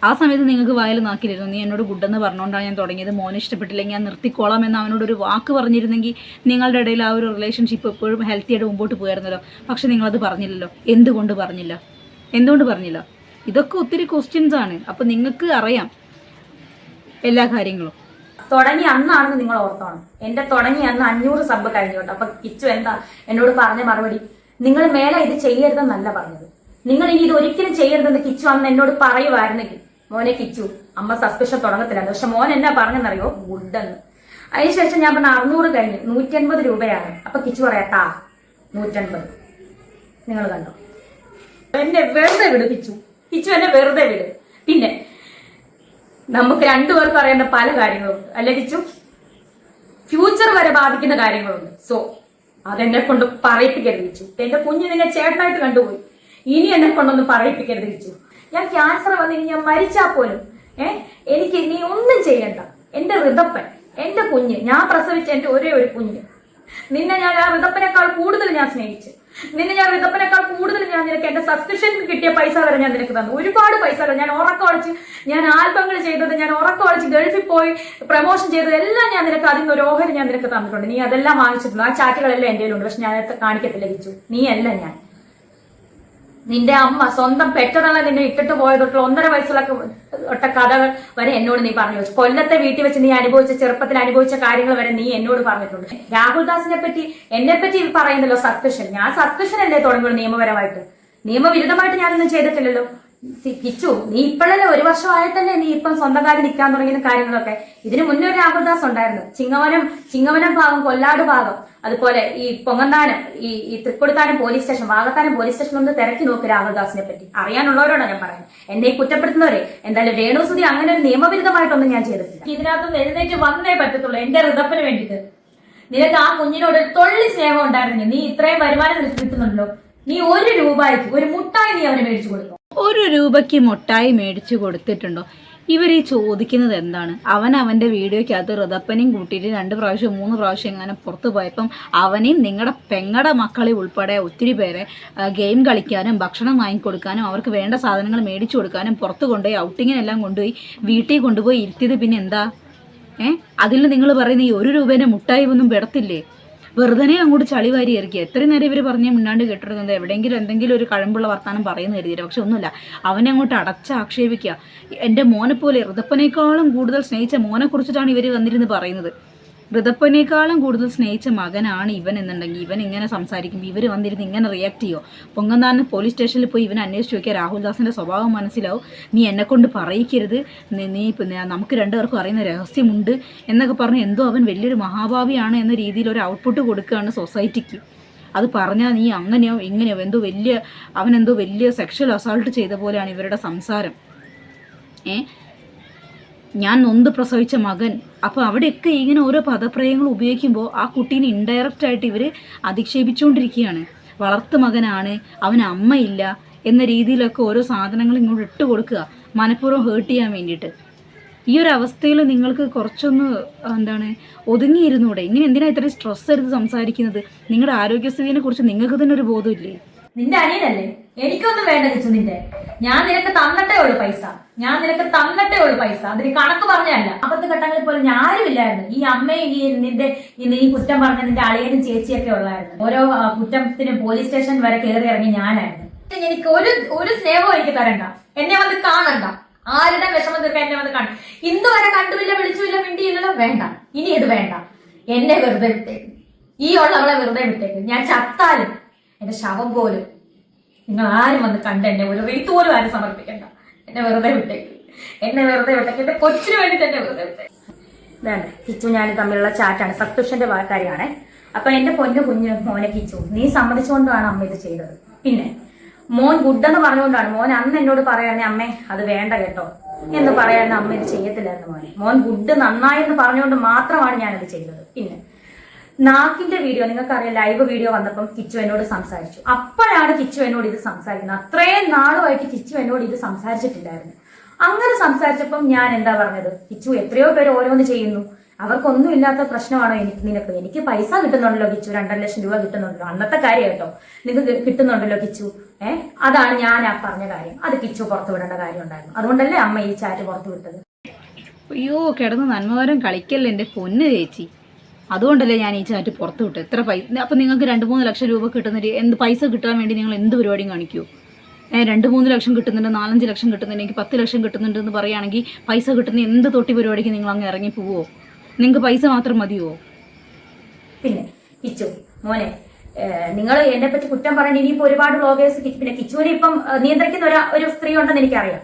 ആ സമയത്ത് നിങ്ങൾക്ക് വായിൽ നാക്കിലിരുന്നു, നീ എന്നോട് ഗുഡെന്ന് പറഞ്ഞുകൊണ്ടാണ് ഞാൻ തുടങ്ങിയത്, മോനെ ഇഷ്ടപ്പെട്ടില്ലെങ്കിൽ ഞാൻ നിർത്തിക്കോളാം എന്ന് അവനോടൊരു വാക്ക് പറഞ്ഞിരുന്നെങ്കിൽ നിങ്ങളുടെ ഇടയിൽ ആ ഒരു റിലേഷൻഷിപ്പ് എപ്പോഴും ഹെൽത്തി ആയിട്ട് മുമ്പോട്ട് പോയായിരുന്നല്ലോ. പക്ഷെ നിങ്ങളത് പറഞ്ഞില്ലല്ലോ. എന്തുകൊണ്ട് പറഞ്ഞില്ല? ഇതൊക്കെ ഒത്തിരി ക്വസ്റ്റ്യൻസ് ആണ്. അപ്പം നിങ്ങൾക്ക് അറിയാം എല്ലാ കാര്യങ്ങളും. തുടങ്ങി അന്നാണെന്ന് നിങ്ങൾ ഓർത്തോണം. എന്റെ തുടങ്ങി അന്ന് 500 സബ് കഴിഞ്ഞോട്ടെ. അപ്പൊ കിച്ചു എന്താ എന്നോട് പറഞ്ഞ മറുപടി, നിങ്ങൾ മേലെ ഇത് ചെയ്യരുതെന്നല്ല പറഞ്ഞത്, നിങ്ങൾ ഇനി ഇത് ഒരിക്കലും ചെയ്യരുതെന്ന് കിച്ചു അന്ന് എന്നോട് പറയുമായിരുന്നെങ്കിൽ മോനെ കിച്ചു അമ്മ സസ്പെഷൻ തുടങ്ങത്തില്ലായിരുന്നു. പക്ഷെ മോൻ എന്നാ പറഞ്ഞെന്നറിയോ, ഗുഡെന്ന്. അതിനുശേഷം ഞാൻ പറഞ്ഞ 600 കഴിഞ്ഞ് 150 രൂപയാണ്. അപ്പൊ കിച്ചു പറയാട്ടാ 150. നിങ്ങൾ കണ്ടോ, എന്നെ വെറുതെ വിട് കിച്ചു എന്നെ വെറുതെ വിട്. പിന്നെ നമുക്ക് രണ്ടുപേർക്ക് അറിയുന്ന പല കാര്യങ്ങളുണ്ട് അല്ലെ കിച്ചു, ഫ്യൂച്ചർ വരെ ബാധിക്കുന്ന കാര്യങ്ങളുണ്ട്. സോ അതെന്നെ കൊണ്ട് പറയിപ്പിക്കരുത് കിച്ചു. എന്റെ കുഞ്ഞ് നിന്നെ ചേട്ടനായിട്ട് കണ്ടുപോയി, ഇനി എന്നെ കൊണ്ടൊന്നും പറയിപ്പിക്കരുത് കിച്ചു. ഞാൻ ക്യാൻസർ വന്നിനി ഞാൻ മരിച്ചാ പോലും എനിക്ക് നീ ഒന്നും ചെയ്യണ്ട. എന്റെ ഋതപ്പൻ, എന്റെ കുഞ്ഞ്, ഞാൻ പ്രസവിച്ച എന്റെ ഒരേ ഒരു കുഞ്ഞ്, നിന്നെ ഞാൻ ആ ഋതപ്പനേക്കാൾ കൂടുതൽ ഞാൻ സ്നേഹിച്ചു. നിന്നെ ഞാൻ ഋതപ്പനേക്കാൾ കൂടുതൽ ഞാൻ നിനക്ക് എന്റെ സബ്സ്ക്രിപ്ഷൻ കിട്ടിയ പൈസ വരെ ഞാൻ നിനക്ക് തന്നു. ഒരുപാട് പൈസ, ഞാൻ ഉറക്കമൊളിച്ച്, ഞാൻ ആൽബങ്ങൾ ചെയ്തത്, ഞാൻ ഉറക്കമൊളിച്ച് ഗൾഫിൽ പോയി പ്രൊമോഷൻ ചെയ്തത് എല്ലാം ഞാൻ നിനക്ക് അതിൽ നിന്ന് ഒരു ഓഹരി ഞാൻ നിനക്ക് തന്നിട്ടുണ്ട്. നീ അതെല്ലാം വാങ്ങിച്ചിട്ടുണ്ട്. ആ ചാറ്റുകളെല്ലാം എന്റെ ഉണ്ട്. പക്ഷെ ഞാൻ കാണിക്കത്തില്ല കിച്ചു. നീ അല്ല ഞാൻ. നിന്റെ അമ്മ സ്വന്തം പെറ്റതള്ള നിന്നെ ഇട്ടിട്ട് പോയതൊട്ടുള്ള 1.5 വയസ്സുള്ള കഥകൾ വരെ എന്നോട് നീ പറഞ്ഞു വെച്ചു. കൊല്ലത്തെ വീട്ടിൽ വെച്ച് നീ അനുഭവിച്ച, ചെറുപ്പത്തിൽ അനുഭവിച്ച കാര്യങ്ങൾ വരെ നീ എന്നോട് പറഞ്ഞിട്ടുണ്ട്. രാഹുൽ ദാസിനെ പറ്റി, എന്നെ പറ്റി പറയുന്നല്ലോ സസ്പെഷൻ. ഞാൻ സസ്പെഷൻ അല്ലേ തുടങ്ങുള്ളൂ നിയമപരമായിട്ട്. നിയമവിരുദ്ധമായിട്ട് ഞാനൊന്നും ചെയ്തിട്ടില്ലല്ലോ. കിച്ചു, നീ ഇപ്പോഴല്ലേ 1 വർഷമായിട്ടല്ലേ നീ ഇപ്പം സ്വന്തം കാര്യം നിൽക്കാൻ തുടങ്ങിയ കാര്യങ്ങളൊക്കെ. ഇതിന് മുന്നേ ഒരു രാഹുൽദാസ് ഉണ്ടായിരുന്നു. ചിങ്ങവനം ഭാഗം, കൊല്ലാട് ഭാഗം, അതുപോലെ ഈ പൊങ്ങന്താനം, ഈ Thrikkoduthanam police station, Vakathanam police station ഒന്ന് തിരക്കി നോക്ക് രാഹുൽദാസിനെ പറ്റി. അറിയാനുള്ളവരോടാണ് ഞാൻ പറയുന്നത്. എന്നെ ഈ കുറ്റപ്പെടുത്തുന്നവരെ. എന്തായാലും രേണുസുതി അങ്ങനെ ഒരു നിയമവിരുദ്ധമായിട്ടൊന്നും ഞാൻ ചെയ്തിട്ടില്ല. ഇതിനകത്തൊന്ന് എഴുന്നേറ്റ് വന്നേ പറ്റത്തുള്ളൂ എന്റെ ഋതപ്പിന് വേണ്ടിയിട്ട്. നിനക്ക് ആ കുഞ്ഞിനോട് ഒരു തൊള്ളി സ്നേഹം ഉണ്ടായിരുന്നെങ്കിൽ നീ ഇത്രയും വരുമാനം കിട്ടുന്നുണ്ടല്ലോ, നീ 1 രൂപയ്ക്ക് ഒരു മുട്ടായി നീ അവന് മേടിച്ചു കൊടുക്കും. 1 രൂപയ്ക്ക് മുട്ടായി മേടിച്ചു കൊടുത്തിട്ടുണ്ടോ? ഇവർ ഈ ചോദിക്കുന്നത് എന്താണ്? അവന്റെ വീഡിയോയ്ക്കകത്ത് ഋതപ്പനെയും കൂട്ടിയിട്ട് 2 പ്രാവശ്യം 3 പ്രാവശ്യം എങ്ങനെ പുറത്തു പോയപ്പം അവനെയും നിങ്ങളുടെ പെങ്ങടെ മക്കളെ ഉൾപ്പെടെ ഒത്തിരി പേരെ ഗെയിം കളിക്കാനും ഭക്ഷണം വാങ്ങിക്കൊടുക്കാനും അവർക്ക് വേണ്ട സാധനങ്ങൾ മേടിച്ചു കൊടുക്കാനും പുറത്ത് കൊണ്ടുപോയി ഔട്ടിങ്ങിനെല്ലാം കൊണ്ടുപോയി വീട്ടിൽ കൊണ്ടുപോയി ഇരുത്തിയത് പിന്നെ എന്താ? അതിൽ നിങ്ങൾ പറയുന്ന ഈ 1 രൂപേൻ്റെ മുട്ടായി ഒന്നും പെടത്തില്ലേ? വെറുതെ അങ്ങോട്ട് ചളി വാരി ഇറക്കുക. എത്രയും നേരം ഇവർ പറഞ്ഞാൽ മുന്നാണ്ട് കേട്ടിരുന്നത് എവിടെയെങ്കിലും എന്തെങ്കിലും ഒരു കഴമ്പുള്ള വർത്താനം പറയുന്ന കരുതിയില്ല. പക്ഷെ ഒന്നുമില്ല, അവനെ അങ്ങോട്ട് ആക്ഷേപിക്കുക. എൻ്റെ മോനെ പോലെ ഋതപ്പനേക്കാളും കൂടുതൽ സ്നേഹിച്ച മോനെ കുറിച്ചിട്ടാണ് ഇവർ വന്നിരുന്ന് പറയുന്നത്. ഋതപ്പനേക്കാളും കൂടുതൽ സ്നേഹിച്ച മകനാണ് ഇവൻ എന്നുണ്ടെങ്കിൽ ഇവൻ ഇങ്ങനെ സംസാരിക്കും, ഇവർ വന്നിരുന്ന് ഇങ്ങനെ റിയാക്ട് ചെയ്യുമോ? പൊങ്ങന്താനം പോലീസ് സ്റ്റേഷനിൽ പോയി ഇവൻ അന്വേഷിച്ച് നോക്കിയാൽ രാഹുൽദാസിൻ്റെ സ്വഭാവം മനസ്സിലാവും. നീ എന്നെ കൊണ്ട് പറയിക്കരുത്, നീ നമുക്ക് 2 പേർക്കും അറിയുന്ന രഹസ്യമുണ്ട് എന്നൊക്കെ പറഞ്ഞ് എന്തോ അവൻ വലിയൊരു മഹാഭാവിയാണ് എന്ന രീതിയിൽ ഒരു ഔട്ട്പുട്ട് കൊടുക്കുകയാണ് സൊസൈറ്റിക്ക്. അത് പറഞ്ഞാൽ നീ അങ്ങനെയോ ഇങ്ങനെയോ അവനെന്തോ വലിയ സെക്ഷൽ അസോൾട്ട് ചെയ്ത പോലെയാണ് ഇവരുടെ സംസാരം. ഞാൻ നൊന്ത് പ്രസവിച്ച മകൻ. അപ്പോൾ അവിടെയൊക്കെ ഇങ്ങനെ ഓരോ പദപ്രയോഗങ്ങൾ ഉപയോഗിക്കുമ്പോൾ ആ കുട്ടീനെ ഇൻഡയറക്റ്റ് ആയിട്ട് ഇവർ അധിക്ഷേപിച്ചുകൊണ്ടിരിക്കുകയാണ്. വളർത്തു മകനാണ്, അവന് അമ്മയില്ല എന്ന രീതിയിലൊക്കെ ഓരോ സാധനങ്ങൾ ഇങ്ങോട്ട് ഇട്ട് കൊടുക്കുക, മനഃപൂർവ്വം ഹേർട്ട് ചെയ്യാൻ വേണ്ടിയിട്ട്. ഈ ഒരു അവസ്ഥയിൽ നിങ്ങൾക്ക് കുറച്ചൊന്ന് ഒതുങ്ങിയിരുന്നൂടെ? ഇങ്ങനെ എന്തിനാ ഇത്രയും സ്ട്രെസ് എടുത്ത് സംസാരിക്കുന്നത്? നിങ്ങളുടെ ആരോഗ്യസ്ഥിതിനെ കുറിച്ച് നിങ്ങൾക്ക് തന്നെ ഒരു ബോധമില്ലേ? നിന്റെ അനിയനല്ലേ? എനിക്കൊന്നും വേണ്ട കിച്ചു നിന്റെ. ഞാൻ നിനക്ക് തന്നിട്ടേ ഉള്ളു പൈസ. അതിന് കണക്ക് പറഞ്ഞല്ല. അപ്പത്തെ ഘട്ടങ്ങളിൽ പോലും ഞാനുമില്ലായിരുന്നു. ഈ അമ്മയും നീ കുറ്റം പറഞ്ഞ നിന്റെ അളിയനും ചേച്ചിയൊക്കെ ഉള്ളായിരുന്നു. ഓരോ കുറ്റത്തിനും പോലീസ് സ്റ്റേഷൻ വരെ കയറി ഇറങ്ങി ഞാനായിരുന്നു. എനിക്ക് ഒരു സ്നേഹവും എനിക്ക് തരണ്ട, എന്നെ വന്ന് കാണണ്ട, ആരുടെ വിഷമം തീർക്കാൻ എന്നെ വന്ന് കാണും. ഇന്ന് വരെ കണ്ടുമില്ല, വിളിച്ചുമില്ല, മിണ്ടിയില്ലല്ലോ. വേണ്ട, ഇനി ഇത് വേണ്ട. എന്നെ വെറുതെ വിട്ടേക്ക്, ഈ ഉള്ളവളെ വെറുതെ വിട്ടേക്ക്. ഞാൻ ചത്താലും എന്റെ ശവം പോലും നിങ്ങൾ ആരും വന്ന് കണ്ട് എന്നെ ഒരു റീത്ത് പോലും ആരും സമർപ്പിക്കണ്ട. എന്നെ വെറുതെ വിട്ടേക്ക്. എന്റെ കൊച്ചിന് വേണ്ടിട്ട് എന്നെ വെറുതെ വിട്ടേക്ക്. ഇതാണ് കിച്ചു ഞാൻ തമ്മിലുള്ള ചാറ്റാണ്, സബ്സ്ക്രിപ്ഷന്റെ കാര്യമാണ്. അപ്പൊ എന്റെ കുഞ്ഞു മോനെ കിച്ചു, നീ സമ്മതിച്ചുകൊണ്ടാണ് അമ്മ ഇത് ചെയ്തത്. പിന്നെ മോൻ ഗുഡെന്ന് പറഞ്ഞുകൊണ്ടാണ്. മോൻ അന്ന് എന്നോട് പറയാനേ അമ്മേ അത് വേണ്ട കേട്ടോ എന്ന് പറയാൻ അമ്മ ഇത് ചെയ്യത്തില്ലായിരുന്നു. മോൻ ഗുഡ് നന്നായി എന്ന് പറഞ്ഞുകൊണ്ട് മാത്രമാണ് ഞാനത് ചെയ്തത്. പിന്നെ നാക്കിന്റെ വീഡിയോ നിങ്ങൾക്കറിയാം, ലൈവ് വീഡിയോ വന്നപ്പം കിച്ചു എന്നോട് സംസാരിച്ചു. അപ്പോഴാണ് കിച്ചു എന്നോട് ഇത് സംസാരിക്കുന്നത്. അത്രയും നാളുമായിട്ട് കിച്ചു എന്നോട് ഇത് സംസാരിച്ചിട്ടില്ലായിരുന്നു. അങ്ങനെ സംസാരിച്ചപ്പം ഞാൻ എന്താ പറഞ്ഞത്? കിച്ചു, എത്രയോ പേര് ഓരോന്ന് ചെയ്യുന്നു, അവർക്കൊന്നും ഇല്ലാത്ത പ്രശ്നമാണോ നിനക്ക്? എനിക്ക് പൈസ കിട്ടുന്നുണ്ടല്ലോ കിച്ചു, 2.5 ലക്ഷം രൂപ കിട്ടുന്നുണ്ടല്ലോ. അന്നത്തെ കാര്യം കേട്ടോ, നിങ്ങൾക്ക് കിട്ടുന്നുണ്ടല്ലോ കിച്ചു. അതാണ് ഞാൻ ആ പറഞ്ഞ കാര്യം. അത് കിച്ചു പുറത്തു വിടേണ്ട കാര്യം ഉണ്ടായിരുന്നു. അതുകൊണ്ടല്ലേ അമ്മ ഈ ചാറ്റ് പുറത്തു വിട്ടത്. അയ്യോ, കിടന്ന് നന്മകരം കളിക്കല്ലേ എൻ്റെ പൊന്ന് ചേച്ചി. അതുകൊണ്ടല്ലേ ഞാൻ ഈ ചാറ്റ് പുറത്തു വിട്ടു. എത്ര പൈസ അപ്പം നിങ്ങൾക്ക് 2-3 ലക്ഷം രൂപ കിട്ടുന്ന എന്ത് പൈസ കിട്ടാൻ വേണ്ടി നിങ്ങൾ എന്ത് പരിപാടിയും കാണിക്കൂ? 2-3 ലക്ഷം കിട്ടുന്നുണ്ട്, 4-5 ലക്ഷം കിട്ടുന്നുണ്ട്, എനിക്ക് 10 ലക്ഷം കിട്ടുന്നുണ്ട് എന്ന് പറയുകയാണെങ്കിൽ പൈസ കിട്ടുന്ന എന്ത് തൊട്ടി പരിപാടിക്ക് നിങ്ങൾ അങ്ങ് ഇറങ്ങി പോവോ? നിങ്ങൾക്ക് പൈസ മാത്രം മതിയോ? പിന്നെ കിച്ചു മോനെ, നിങ്ങൾ എന്നെ പറ്റി കുറ്റം പറയേണ്ടി ഇനിയിപ്പോ ഒരുപാട് വ്ളോഗേഴ്സ്, പിന്നെ കിച്ചുവിനെ ഇപ്പം നിയന്ത്രിക്കുന്ന ഒരു സ്ത്രീ ഉണ്ടെന്ന് എനിക്കറിയാം.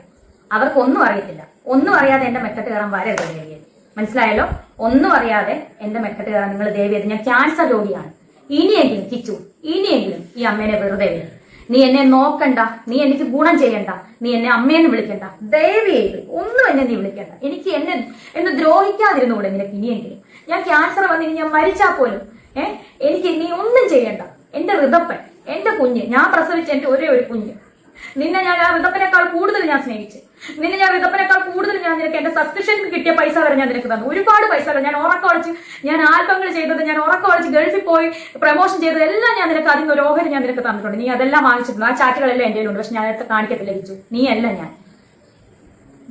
അവർക്കൊന്നും അറിയത്തില്ല. ഒന്നും അറിയാതെ എന്റെ മെക്കെട്ട് കയറാൻ വരരുത് ദേവിയത്. മനസ്സിലായല്ലോ? ഒന്നും അറിയാതെ എന്റെ മെക്കെട്ട് കയറാൻ നിങ്ങൾ ദേവിയത്. ഞാൻ ക്യാൻസർ രോഗിയാണ്. ഇനിയെങ്കിലും കിച്ചു, ഇനിയെങ്കിലും ഈ അമ്മേനെ വെറുതെ വരും. നീ എന്നെ നോക്കണ്ട, നീ എനിക്ക് ഗുണം ചെയ്യണ്ട, നീ എന്നെ അമ്മയെന്ന് വിളിക്കണ്ട. ദയവേത് ഒന്നും എന്നെ നീ വിളിക്കണ്ട. എനിക്ക് എന്നെ ദ്രോഹിക്കാതിരുന്നുകൂടെ നിനക്ക് ഇനിയെങ്കിലും? ഞാൻ ക്യാൻസർ വന്നിനി ഞാൻ മരിച്ചാൽ പോലും എനിക്ക് നീ ഒന്നും ചെയ്യണ്ട. എന്റെ ഋതപ്പൻ, എന്റെ കുഞ്ഞ്, ഞാൻ പ്രസവിച്ച എന്റെ ഒരേ ഒരു കുഞ്ഞ്, നിന്നെ ഞാൻ ആ ഋതപ്പനേക്കാൾ കൂടുതൽ ഞാൻ സ്നേഹിച്ചു. നിന്നെ ഞാൻ ഋതപ്പനേക്കാൾ കൂടുതൽ ഞാൻ നിനക്ക് എന്റെ സബ്സ്ക്രിപ്ഷന് കിട്ടിയ പൈസ വരെ ഞാൻ നിനക്ക് തന്നു. ഒരുപാട് പൈസ വരെ ഞാൻ ഉറക്കമളിച്ച്, ഞാൻ ആൽബങ്ങൾ ചെയ്തത്, ഞാൻ ഉറക്കമളിച്ച് ഗൾഫിൽ പോയി പ്രൊമോഷൻ ചെയ്തത് എല്ലാം ഞാൻ നിനക്ക് അതിന് ഒരു ഓഹരി ഞാൻ നിനക്ക് തന്നിട്ടുണ്ട്. നീ അതെല്ലാം വാങ്ങിച്ചിട്ടുണ്ട്. ആ ചാറ്റുകളെല്ലാം എന്റെ ഉണ്ട്. പക്ഷെ ഞാൻ കാണിക്കത്തില്ല കിച്ചു. നീ അല്ല ഞാൻ.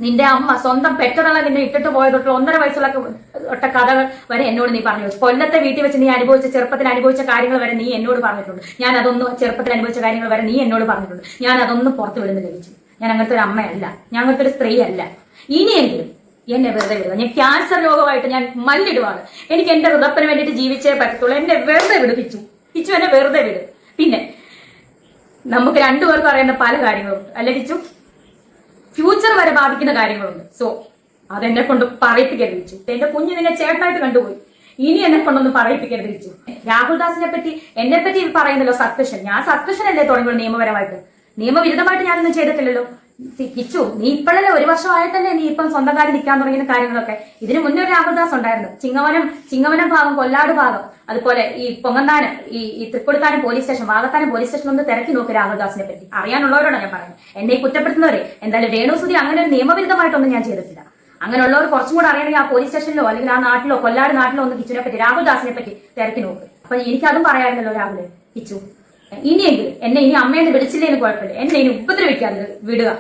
നിന്റെ അമ്മ സ്വന്തം പെറ്റതള്ള നിന്നെ ഇട്ടിട്ട് പോയതൊട്ടുള്ള 1.5 വയസ്സുള്ള കഥകൾ വരെ എന്നോട് നീ പറഞ്ഞു. കൊല്ലത്തെ വീട്ടിൽ വെച്ച് നീ ചെറുപ്പത്തിൽ അനുഭവിച്ച കാര്യങ്ങൾ വരെ നീ എന്നോട് പറഞ്ഞിട്ടുണ്ട്. ഞാൻ അതൊന്നും ചെറുപ്പത്തിൽ അനുഭവിച്ച കാര്യങ്ങൾ വരെ നീ എന്നോട് പറഞ്ഞിട്ടുണ്ട്. ഞാൻ അതൊന്നും പുറത്തു വിടുന്നില്ല കിച്ചു. ഞാൻ അങ്ങനത്തെ ഒരു അമ്മയല്ല, ഞാൻ അങ്ങനത്തെ ഒരു സ്ത്രീ അല്ല. ഇനിയെങ്കിലും എന്നെ വെറുതെ വിടുക. ഞാൻ ക്യാൻസർ രോഗമായിട്ട് ഞാൻ മല്ലിടുവാണ്. എനിക്ക് എന്റെ ഋതപ്പന് വേണ്ടിയിട്ട് ജീവിച്ചേ പറ്റത്തുള്ളൂ. എന്നെ വെറുതെ വിട് കിച്ചു. കിച്ചു എന്നെ വെറുതെ വിട്. പിന്നെ നമുക്ക് രണ്ടുപേർക്കും അറിയുന്ന പല കാര്യങ്ങളുണ്ട് അല്ലെ കിച്ചു? ഫ്യൂച്ചർ വരെ ബാധിക്കുന്ന കാര്യങ്ങളുണ്ട്. സോ അതെന്നെ കൊണ്ട് പറയിപ്പിക്കരുത് കിച്ചു. എന്റെ കുഞ്ഞ് നിന്നെ ചേട്ടനായിട്ട് കണ്ടുപോയി, ഇനി എന്നെ കൊണ്ടൊന്നും പറയിപ്പിക്കരുത് കിച്ചു. രാഹുൽ ദാസിനെ പറ്റി എന്നെ പറ്റി പറയുന്നല്ലോ സസ്പെൻഷൻ. ഞാൻ സസ്പെൻഷൻ അല്ലേ തുടങ്ങുള്ളൂ നിയമപരമായിട്ട്? നിയമവിരുദ്ധമായിട്ട് ഞാനൊന്നും ചെയ്തിട്ടില്ലല്ലോ. കിച്ചു, നീ ഇപ്പോഴല്ലേ 1 വർഷമായിട്ടല്ലേ നീ ഇപ്പം സ്വന്തം കാര്യം നിൽക്കാൻ തുടങ്ങിയ കാര്യങ്ങളൊക്കെ. ഇതിന് മുന്നേ ഒരു രാഹുൽദാസ് ഉണ്ടായിരുന്നു. ചിങ്ങവനം ഭാഗം, കൊല്ലാട് ഭാഗം, അതുപോലെ ഈ പൊങ്ങന്താനം, ഈ Thrikkoduthanam police station, Vakathanam police station ഒന്ന് തിരക്കി നോക്ക് രാഹുൽദാസിനെ പറ്റി. അറിയാനുള്ളവരോടാണ് ഞാൻ പറയുന്നത്. എന്നെ ഈ കുറ്റപ്പെടുത്തുന്നവരെ എന്തായാലും രേണുസുതി അങ്ങനെ ഒരു നിയമവിരുദ്ധമായിട്ടൊന്നും ഞാൻ ചെയ്തിട്ടില്ല. അങ്ങനെയുള്ളവർ കുറച്ചും കൂടെ അറിയണമെങ്കിൽ ആ പോലീസ് സ്റ്റേഷനിലോ അല്ലെങ്കിൽ ആ നാട്ടിലോ കൊല്ലാട് നാട്ടിലോ ഒന്ന് കിച്ചുവിനെ പറ്റി, രാഹുൽദാസിനെ പറ്റി തിരക്കി നോക്ക്. അപ്പൊ എനിക്കതും പറയാമായിരുന്നല്ലോ രാഹുല്. കിച്ചു, ഇനിയെങ്കിലും എന്നെ ഇനി അമ്മയെന്ന് വിളിച്ചില്ലേലും കുഴപ്പമില്ല, എന്നെ ഇനി ഉപദ്രവിക്കാതെ വിടുക.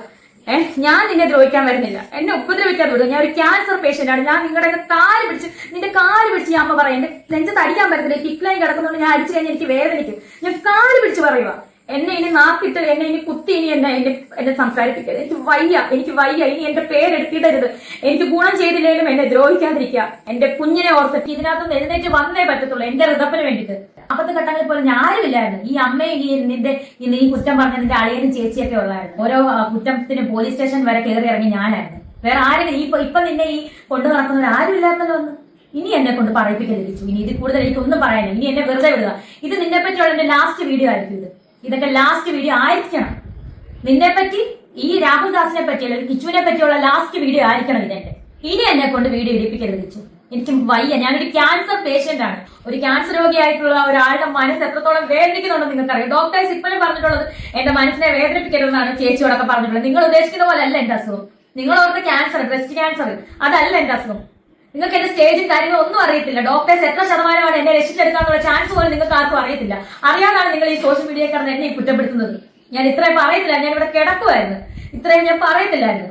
ഞാൻ നിന്നെ ദ്രോഹിക്കാൻ വരുന്നില്ല, എന്നെ ഉപദ്രവിക്കാൻ വിടുക. ഞാൻ ഒരു ക്യാൻസർ പേഷ്യന്റ് ആണ്. ഞാൻ നിന്റെ കാല് പിടിച്ച് ഞാൻ അമ്മ പറയാം. എന്റെ നെഞ്ചത്ത് അടിക്കാൻ പറ്റത്തില്ല, കിക്ലൈൻ കിടക്കുന്നതുകൊണ്ട് ഞാൻ അടിച്ചു കഴിഞ്ഞാൽ എനിക്ക് വേദനിക്കും. ഞാൻ കാല് പിടിച്ച് പറയുക, എന്നെ ഇനി നാക്കിട്ട് എന്നെ ഇനി കുത്തി ഇനി എന്നെ സംസാരിപ്പിക്കരുത്. എനിക്ക് വയ്യ. ഇനി എന്റെ പേരെടുത്തിടരുത്. എനിക്ക് ഗുണം ചെയ്തില്ലെങ്കിലും എന്നെ ദ്രോഹിക്കാതിരിക്കുക. എന്റെ കുഞ്ഞിനെ ഓർത്തിട്ട് ഇതിനകത്ത് എഴുന്നേറ്റ് വന്നേ പറ്റത്തുള്ളൂ എന്റെ ഋതപ്പിന് വേണ്ടിയിട്ട്. അപ്പത്തെ ഘട്ടങ്ങളിൽ പോലും ഞാരുമില്ലായിരുന്നു. ഈ അമ്മയും നീ കുറ്റം പറഞ്ഞ നിന്റെ അളിയനും ചേച്ചിയൊക്കെ ഉള്ളായിരുന്നു. ഓരോ കുറ്റത്തിന് പോലീസ് സ്റ്റേഷൻ വരെ കയറി ഇറങ്ങി ഞാനായിരുന്നു. വേറെ ആരും ഇപ്പൊ നിന്നെ ഈ കൊണ്ടു നടക്കുന്നവർ ആരും ഇല്ലാത്തല്ലോ ഒന്ന്. ഇനി എന്നെ കൊണ്ട് പറയിപ്പിക്കലിരിച്ചു. ഇനി ഇത് കൂടുതൽ എനിക്കൊന്നും പറയാനില്ല. ഇനി എന്നെ വെറുതെ വിടുക. ഇത് നിന്നെ പറ്റിയുള്ള എന്റെ ലാസ്റ്റ് വീഡിയോ ആയിരിക്കും. ഇതൊക്കെ ലാസ്റ്റ് വീഡിയോ ആയിരിക്കണം. നിന്നെ പറ്റി, ഈ രാഹുൽ ദാസിനെ പറ്റി അല്ലെങ്കിൽ കിച്ചുവിനെ പറ്റിയുള്ള ലാസ്റ്റ് വീഡിയോ ആയിരിക്കണം ഇതെന്റെ. ഇനി എന്നെ കൊണ്ട് വീഡിയോ ഇടിപ്പിക്കരുത് കിച്ചു. എനിക്ക് വയ്യ. ഞാനൊരു ക്യാൻസർ പേഷ്യന്റ് ആണ്. ഒരു ക്യാൻസർ രോഗിയായിട്ടുള്ള ഒരാളുടെ മനസ്സ് എത്രത്തോളം വേദനിക്കുന്നുണ്ടോ നിങ്ങൾക്കറിയാം. ഡോക്ടേഴ്സ് ഇപ്പോഴും പറഞ്ഞിട്ടുള്ളത് എന്റെ മനസ്സിനെ വേദനിപ്പിക്കരുതെന്നാണ് ചേച്ചിയോടൊക്കെ പറഞ്ഞിട്ടുള്ളത്. നിങ്ങൾ ഉദ്ദേശിക്കുന്ന പോലെ അല്ല എന്റെ അസുഖം. നിങ്ങൾ ഓർത്ത ക്യാൻസർ, ബ്രസ്റ്റ് ക്യാൻസർ, അതല്ല എന്റെ അസുഖം. നിങ്ങൾക്ക് എന്റെ സ്റ്റേജും കാര്യങ്ങളും ഒന്നും അറിയത്തില്ല. ഡോക്ടേഴ്സ് എത്ര ശതമാനമാണ് എന്നെ രക്ഷിച്ചെടുക്കാനുള്ള ചാൻസ് പോലും നിങ്ങൾക്ക് ആർക്കും അറിയത്തില്ല. അറിയാതാണ് നിങ്ങൾ ഈ സോഷ്യൽ മീഡിയയിൽ കിടന്ന് എന്നെ കുറ്റപ്പെടുത്തുന്നത്. ഞാൻ ഇത്രയും പറയത്തില്ല. ഞാൻ ഇവിടെ കിടക്കുമായിരുന്നു. ഇത്രയും ഞാൻ പറയത്തില്ലായിരുന്നു.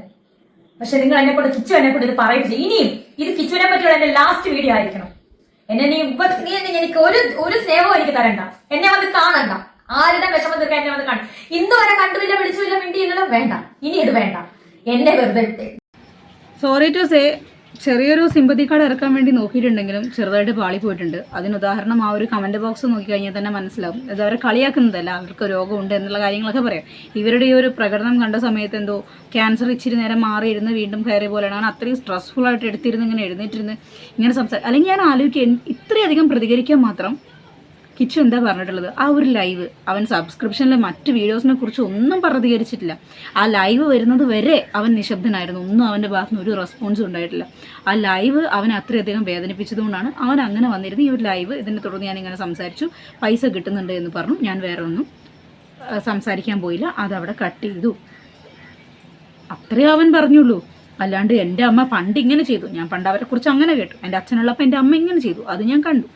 പക്ഷെ നിങ്ങൾ എന്നെ കൊണ്ട് കിച്ചു എന്നെ കൊണ്ട് ഇത് പറയിപ്പിച്ചു. ഇനിയും ഇത് കിച്ചുവിനെ പറ്റിയുള്ള എന്റെ ലാസ്റ്റ് വീഡിയോ ആയിരിക്കണം. നീ എനിക്ക് ഒരു സ്നേഹവും എനിക്ക് തരണ്ട. എന്നെ വന്ന് കാണണ്ട. ആരുടെ വിഷമം തീർക്കാൻ എന്നെ വന്ന് കാണണ്ട. ഇന്ന് വരെ കണ്ടുമില്ല, പിടിച്ചുമില്ല, മിണ്ടിയില്ലല്ലോ. വേണ്ട, ഇനി ഇത് വേണ്ട. എന്നെ വെറുതെ സോറി ടു സേ, ചെറിയൊരു സിമ്പതി കാർഡ് ഇറക്കാൻ വേണ്ടി നോക്കിയിട്ടുണ്ടെങ്കിലും ചെറുതായിട്ട് പാളി പോയിട്ടുണ്ട്. അതിന് ഉദാഹരണം ആ ഒരു കമന്റ് ബോക്സ് നോക്കി കഴിഞ്ഞാൽ തന്നെ മനസ്സിലാവും. അത് അവരെ കളിയാക്കുന്നതല്ല, അവർക്ക് രോഗമുണ്ട് എന്നുള്ള കാര്യങ്ങളൊക്കെ പറയാം. ഇവരുടെ ഈ ഒരു പ്രകടനം കണ്ട സമയത്ത് എന്തോ ക്യാൻസർ ഇച്ചിരി നേരം മാറിയിരുന്ന് വീണ്ടും കയറിയ പോലെയാണ്. അവൻ അത്രയും സ്ട്രെസ്ഫുൾ ആയിട്ട് എടുത്തിരുന്ന് ഇങ്ങനെ എഴുന്നേറ്റിരുന്ന് ഇങ്ങനെ അല്ലെങ്കിൽ ഞാൻ ആലോചിക്കുക, ഇത്രയധികം പ്രതികരിക്കാൻ മാത്രം കിച്ചു എന്താ പറഞ്ഞിട്ടുള്ളത്? ആ ഒരു ലൈവ്, അവൻ സബ്സ്ക്രിപ്ഷനിലെ മറ്റ് വീഡിയോസിനെ കുറിച്ച് ഒന്നും പ്രതികരിച്ചിട്ടില്ല. ആ ലൈവ് വരുന്നത് വരെ അവൻ നിശബ്ദനായിരുന്നു. ഒന്നും അവൻ്റെ ഭാഗത്തുനിന്ന് ഒരു റെസ്പോൺസും ഉണ്ടായിട്ടില്ല. ആ ലൈവ് അവനെ അത്രയധികം വേദനിപ്പിച്ചതുകൊണ്ടാണ് അവൻ അങ്ങനെ വന്നിരുന്നത്. ഈ ഒരു ലൈവ് ഇതിനെ തുടർന്ന് ഞാനിങ്ങനെ സംസാരിച്ചു, പൈസ കിട്ടുന്നുണ്ട് എന്ന് പറഞ്ഞു. ഞാൻ വേറെ ഒന്നും സംസാരിക്കാൻ പോയില്ല, അതവിടെ കട്ട് ചെയ്തു. അത്രേ അവൻ പറഞ്ഞുള്ളൂ. അല്ലാണ്ട് എൻ്റെ അമ്മ പണ്ട് ഇങ്ങനെ ചെയ്തു, ഞാൻ പണ്ട് അവരെക്കുറിച്ച് അങ്ങനെ കേട്ടു, എൻ്റെ അച്ഛനുള്ളപ്പോൾ എൻ്റെ അമ്മ ഇങ്ങനെ ചെയ്തു, അത് ഞാൻ കണ്ടു,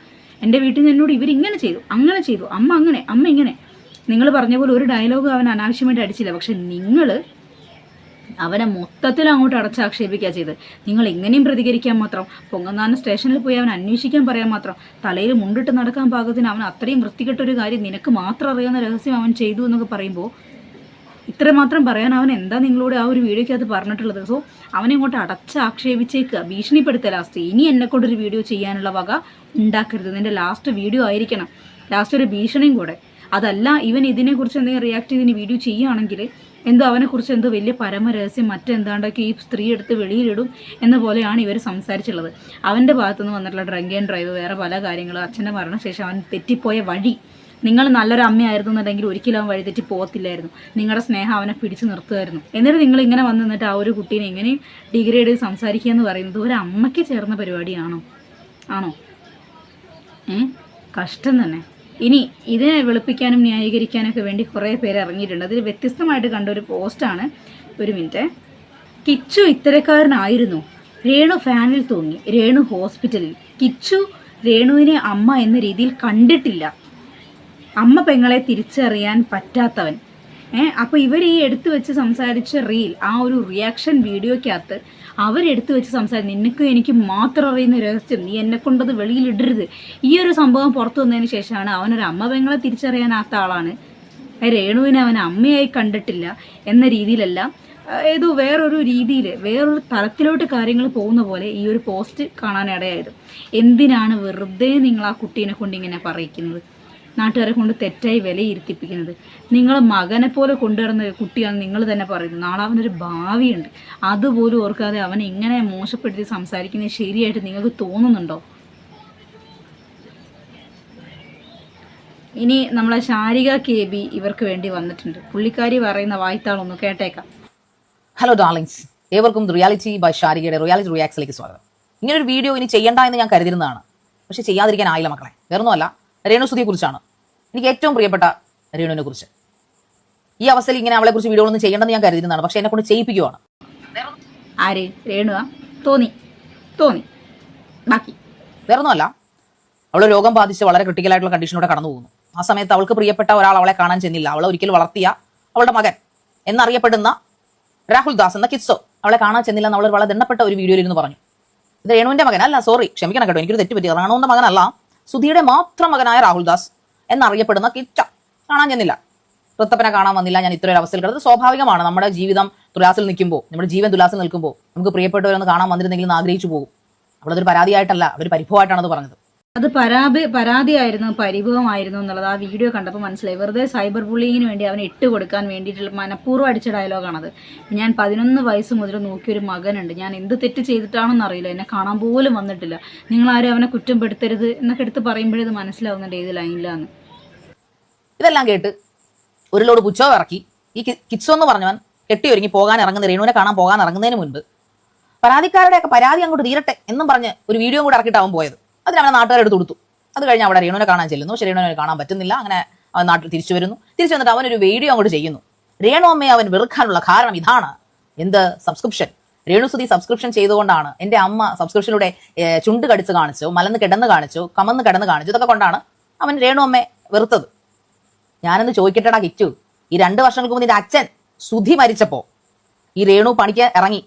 എൻ്റെ വീട്ടിൽ നിന്ന് എന്നോട് ഇവരിങ്ങനെ ചെയ്തു, അങ്ങനെ ചെയ്തു, അമ്മ അങ്ങനെ, അമ്മ ഇങ്ങനെ. നിങ്ങൾ പറഞ്ഞ പോലെ ഒരു ഡയലോഗ് അവൻ അനാവശ്യമായിട്ട് അടിച്ചില്ല. പക്ഷെ നിങ്ങൾ അവനെ മൊത്തത്തിൽ അങ്ങോട്ട് അടച്ചാക്ഷേപിക്കുക ചെയ്ത്. നിങ്ങൾ എങ്ങനെയും പ്രതികരിക്കാൻ മാത്രം, പൊങ്ങന്താനം സ്റ്റേഷനിൽ പോയി അവൻ അന്വേഷിക്കാൻ പറയാൻ മാത്രം, തലയിൽ മുണ്ടിട്ട് നടക്കാൻ പാകത്തിന് അവൻ അത്രയും വൃത്തികെട്ടൊരു കാര്യം നിനക്ക് മാത്രം അറിയാവുന്ന രഹസ്യം അവൻ ചെയ്തു എന്നൊക്കെ പറയുമ്പോൾ ഇത്രമാത്രം പറയാൻ അവൻ എന്താ നിങ്ങളോട് ആ ഒരു വീഡിയോയ്ക്കകത്ത് പറഞ്ഞിട്ടുള്ളത്? സോ അവനെ ഇങ്ങോട്ട് അടച്ചാക്ഷേപിച്ചേക്കുക, ഭീഷണിപ്പെടുത്തുക. ലാസ്റ്റ് ഇനി എന്നെക്കൊണ്ടൊരു വീഡിയോ ചെയ്യാനുള്ള വക ഉണ്ടാക്കരുത്, നിൻ്റെ ലാസ്റ്റ് വീഡിയോ ആയിരിക്കണം, ലാസ്റ്റ് ഒരു ഭീഷണിയും കൂടെ. അതല്ല ഇവൻ ഇതിനെക്കുറിച്ച് എന്തെങ്കിലും റിയാക്ട് ചെയ്ത് ഇനി വീഡിയോ ചെയ്യുകയാണെങ്കിൽ എന്തോ അവനെക്കുറിച്ച് എന്തോ വലിയ പരമരഹസ്യം മറ്റെന്താണ്ടൊക്കെ ഈ സ്ത്രീ എടുത്ത് വെളിയിലിടും എന്ന പോലെയാണ് ഇവർ സംസാരിച്ചുള്ളത്. അവൻ്റെ ഭാഗത്തുനിന്ന് വന്നിട്ടുള്ള ഡ്രങ്ക് ആൻഡ് ഡ്രൈവ്, വേറെ പല കാര്യങ്ങളും, അച്ഛൻ്റെ മരണശേഷം അവൻ തെറ്റിപ്പോയ വഴി. നിങ്ങൾ നല്ലൊരു അമ്മയായിരുന്നു എന്നുണ്ടെങ്കിൽ ഒരിക്കലും അവൻ വഴിതെറ്റി പോകത്തില്ലായിരുന്നു. നിങ്ങളുടെ സ്നേഹം അവനെ പിടിച്ചു നിർത്തുമായിരുന്നു. എന്നിട്ട് നിങ്ങൾ ഇങ്ങനെ വന്ന് നിന്നിട്ട് ആ ഒരു കുട്ടീനെ ഇങ്ങനെ ഡിഗ്രേഡ് ചെയ്ത് സംസാരിക്കുക എന്ന് പറയുന്നത് ഒരു അമ്മയ്ക്ക് ചേർന്ന പരിപാടിയാണോ? ആണോ? കഷ്ടം തന്നെ. ഇനി ഇതിനെ വെളുപ്പിക്കാനും ന്യായീകരിക്കാനൊക്കെ വേണ്ടി കുറേ പേര് ഇറങ്ങിയിട്ടുണ്ട്. അതിൽ വ്യത്യസ്തമായിട്ട് കണ്ട ഒരു പോസ്റ്റാണ്. ഒരു മിനിറ്റ്. കിച്ചു ഇത്തരക്കാരനായിരുന്നു, രേണു ഫാനിൽ തൂങ്ങി, രേണു ഹോസ്പിറ്റലിൽ. കിച്ചു രേണുവിനെ അമ്മ എന്ന രീതിയിൽ കണ്ടിട്ടില്ല, അമ്മ പെങ്ങളെ തിരിച്ചറിയാൻ പറ്റാത്തവൻ. അപ്പോൾ ഇവർ ഈ എടുത്തു വെച്ച് സംസാരിച്ച റീൽ, ആ ഒരു റിയാക്ഷൻ വീഡിയോയ്ക്കകത്ത് അവരെടുത്തു വെച്ച് സംസാരിച്ചു, നിനക്ക് എനിക്ക് മാത്രം അറിയുന്ന രഹസ്യം, നീ എന്നെ കൊണ്ടത് വെളിയിലിടരുത്. ഈ ഒരു സംഭവം പുറത്തു വന്നതിന് ശേഷമാണ് അവനൊരു അമ്മ പെങ്ങളെ തിരിച്ചറിയാനാത്ത ആളാണ്, രേണുവിനെ അവൻ അമ്മയായി കണ്ടിട്ടില്ല എന്ന രീതിയിലല്ല, ഏതോ വേറൊരു രീതിയിൽ വേറൊരു തലത്തിലോട്ട് കാര്യങ്ങൾ പോകുന്ന പോലെ ഈ ഒരു പോസ്റ്റ് കാണാനിടയായത്. എന്തിനാണ് വെറുതെ നിങ്ങൾ ആ കുട്ടീനെ കൊണ്ട് ഇങ്ങനെ പറയിക്കുന്നത്? നാട്ടുകാരെ കൊണ്ട് തെറ്റായി വിലയിരുത്തിപ്പിക്കുന്നത്. നിങ്ങൾ മകനെ പോലെ കൊണ്ടുവരുന്ന കുട്ടിയാണ് നിങ്ങൾ തന്നെ പറയുന്നത്. നാളെ അവനൊരു ഭാവിയുണ്ട്, അതുപോലും ഓർക്കാതെ അവനെ ഇങ്ങനെ മോശപ്പെടുത്തി സംസാരിക്കുന്നത് ശരിയായിട്ട് നിങ്ങൾക്ക് തോന്നുന്നുണ്ടോ? ഇനി നമ്മളെ ശാരിക KB ഇവർക്ക് വേണ്ടി വന്നിട്ടുണ്ട്. പുള്ളിക്കാരി പറയുന്ന വായ്ത്താളൊന്ന് കേട്ടേക്കാം. ഹലോ ഡാർലിങ്സ്, ഏവർക്കും റിയാലിറ്റി ബൈ ഷാരികയുടെ റിയാലിറ്റി റിയാക്സിലേക്ക് സ്വാഗതം. ഇങ്ങനൊരു വീഡിയോ ഇനി ചെയ്യണ്ട എന്ന് ഞാൻ കരുതിരുന്നതാണ്, പക്ഷെ ചെയ്യാതിരിക്കാനായില്ല മക്കളെ. വേറൊന്നുമല്ല, രേണുസുതിയെ കുറിച്ചാണ്. എനിക്ക് ഏറ്റവും പ്രിയപ്പെട്ട രേണുവിനെ കുറിച്ച്. ഈ അവസ്ഥയിൽ ഇങ്ങനെ അവളെ കുറിച്ച് വീഡിയോ ഒന്നും ചെയ്യേണ്ടെന്ന് ഞാൻ കരുതിരുന്നതാണ്, പക്ഷെ എന്നെ കൊണ്ട് ചെയ്യിപ്പിക്കുവാണ്. ആര്? രേണുവാ? തോന്നി ബാക്കി വേറൊന്നുമല്ല, അവൾ രോഗം ബാധിച്ച് വളരെ ക്രിട്ടിക്കലായിട്ടുള്ള കണ്ടീഷനിലൂടെ കടന്നു പോകുന്നു. ആ സമയത്ത് അവൾക്ക് പ്രിയപ്പെട്ട ഒരാൾ അവളെ കാണാൻ ചെന്നില്ല. അവളെ ഒരിക്കൽ വളർത്തിയ അവളുടെ മകൻ എന്നറിയപ്പെടുന്ന രാഹുൽ ദാസ് എന്ന കിറ്റ്സോ അവളെ കാണാൻ ചെന്നില്ല എന്ന് അവൾ വളരെ ദണ്ണപ്പെട്ട ഒരു വീഡിയോയിൽ ഇരുന്ന് പറഞ്ഞു. ഇത് രേണുവിന്റെ മകനല്ല, സോറി ക്ഷമിക്കണം കേട്ടോ, എനിക്കൊരു തെറ്റ് പറ്റി. റേണുവിന്റെ മകനല്ല, സുധിയുടെ മാത്രം മകനായ രാഹുൽ ദാസ് എന്നറിയപ്പെടുന്ന കിറ്റ കാണാൻ ചെന്നില്ല. ഋത്തപ്പനെ കാണാൻ വന്നില്ല. ഞാൻ ഇത്രയൊരു അവസ്ഥയിൽ കിടന്നത് സ്വാഭാവികമാണ്. നമ്മുടെ ജീവിതം തുലാസിൽ നിൽക്കുമ്പോൾ, നമ്മുടെ ജീവൻ തുലാസിൽ നിൽക്കുമ്പോൾ നമുക്ക് പ്രിയപ്പെട്ടവരൊന്ന് കാണാൻ വന്നിരുന്നെങ്കിൽ ആഗ്രഹിച്ചു പോകും. അവളതൊരു പരാതിയായിട്ടല്ല, അവർ പരിഭവമായിട്ടാണ് അത് പറഞ്ഞത്. അത് പരാതിയായിരുന്നു, പരിഭവമായിരുന്നു എന്നുള്ളത് ആ വീഡിയോ കണ്ടപ്പോൾ മനസ്സിലായി. വെറുതെ സൈബർ ബുള്ളിങ്ങിന് വേണ്ടി അവനെ ഇട്ട് കൊടുക്കാൻ വേണ്ടിയിട്ടുള്ള മനഃപൂർവ്വം അടിച്ച ഡയലോഗാണത്. ഞാൻ 11 വയസ്സ് മുതൽ നോക്കിയൊരു മകനുണ്ട്, ഞാൻ എന്ത് തെറ്റ് ചെയ്തിട്ടാണെന്ന് അറിയില്ല, എന്നെ കാണാൻ പോലും വന്നിട്ടില്ല, നിങ്ങളാരും അവനെ കുറ്റപ്പെടുത്തരുത് എന്നൊക്കെ എടുത്ത് പറയുമ്പോഴേ ഇത് മനസ്സിലാവുന്നുണ്ട് ഏത് ലൈനിലാന്ന്. ഇതെല്ലാം കേട്ട് ഒരു ലോഡ് പുച്ഛവും ഇറക്കി ഈ കിറ്റ്സോ എന്ന് പറഞ്ഞവൻ കെട്ടിയൊരുങ്ങി പോകാൻ ഇറങ്ങുന്ന രേണുവിനെ കാണാൻ പോകാൻ ഇറങ്ങുന്നതിന് മുൻപ് പരാതിക്കാരുടെയൊക്കെ പരാതി അങ്ങോട്ട് തീരട്ടെ എന്നും പറഞ്ഞ് ഒരു വീഡിയോ കൂടെ ഇറക്കിയിട്ടാവും പോയത്. അതിനവനെ നാട്ടുകാരെടുത്ത് കൊടുത്തു. അത് കഴിഞ്ഞ് അവിടെ രേണുവിനെ കാണാൻ ചെല്ലുന്നു. പക്ഷെ രേണുവിനെ കാണാൻ പറ്റുന്നില്ല. അങ്ങനെ അവൻ നാട്ടിൽ തിരിച്ചു വന്നിട്ട് അവനൊരു വീഡിയോ അങ്ങോട്ട് ചെയ്യുന്നു. രേണു അമ്മയെ അവൻ വെറുക്കാനുള്ള കാരണം ഇതാണ്. എന്ത് സബ്സ്ക്രിപ്ഷൻ? രേണുസുതി സബ്സ്ക്രിപ്ഷൻ ചെയ്തുകൊണ്ടാണ് എൻ്റെ അമ്മ സബ്സ്ക്രിപ്ഷനിലൂടെ ചുണ്ട് കടിച്ച് കാണിച്ചു, മലന്ന് കിടന്ന് കാണിച്ചു, കമന്ന് കിടന്ന് കാണിച്ചു. ഇതൊക്കെ കൊണ്ടാണ് അവൻ രേണു അമ്മയെ വെറുത്തത്. ഞാനെന്ന് ചോദിക്കട്ടെടാ കിറ്റു, ഈ 2 വർഷങ്ങൾക്ക് മുമ്പ് നിന്റെ അച്ഛൻ സുധി മരിച്ചപ്പോൾ ഈ രേണു പണിക്ക് ഇറങ്ങി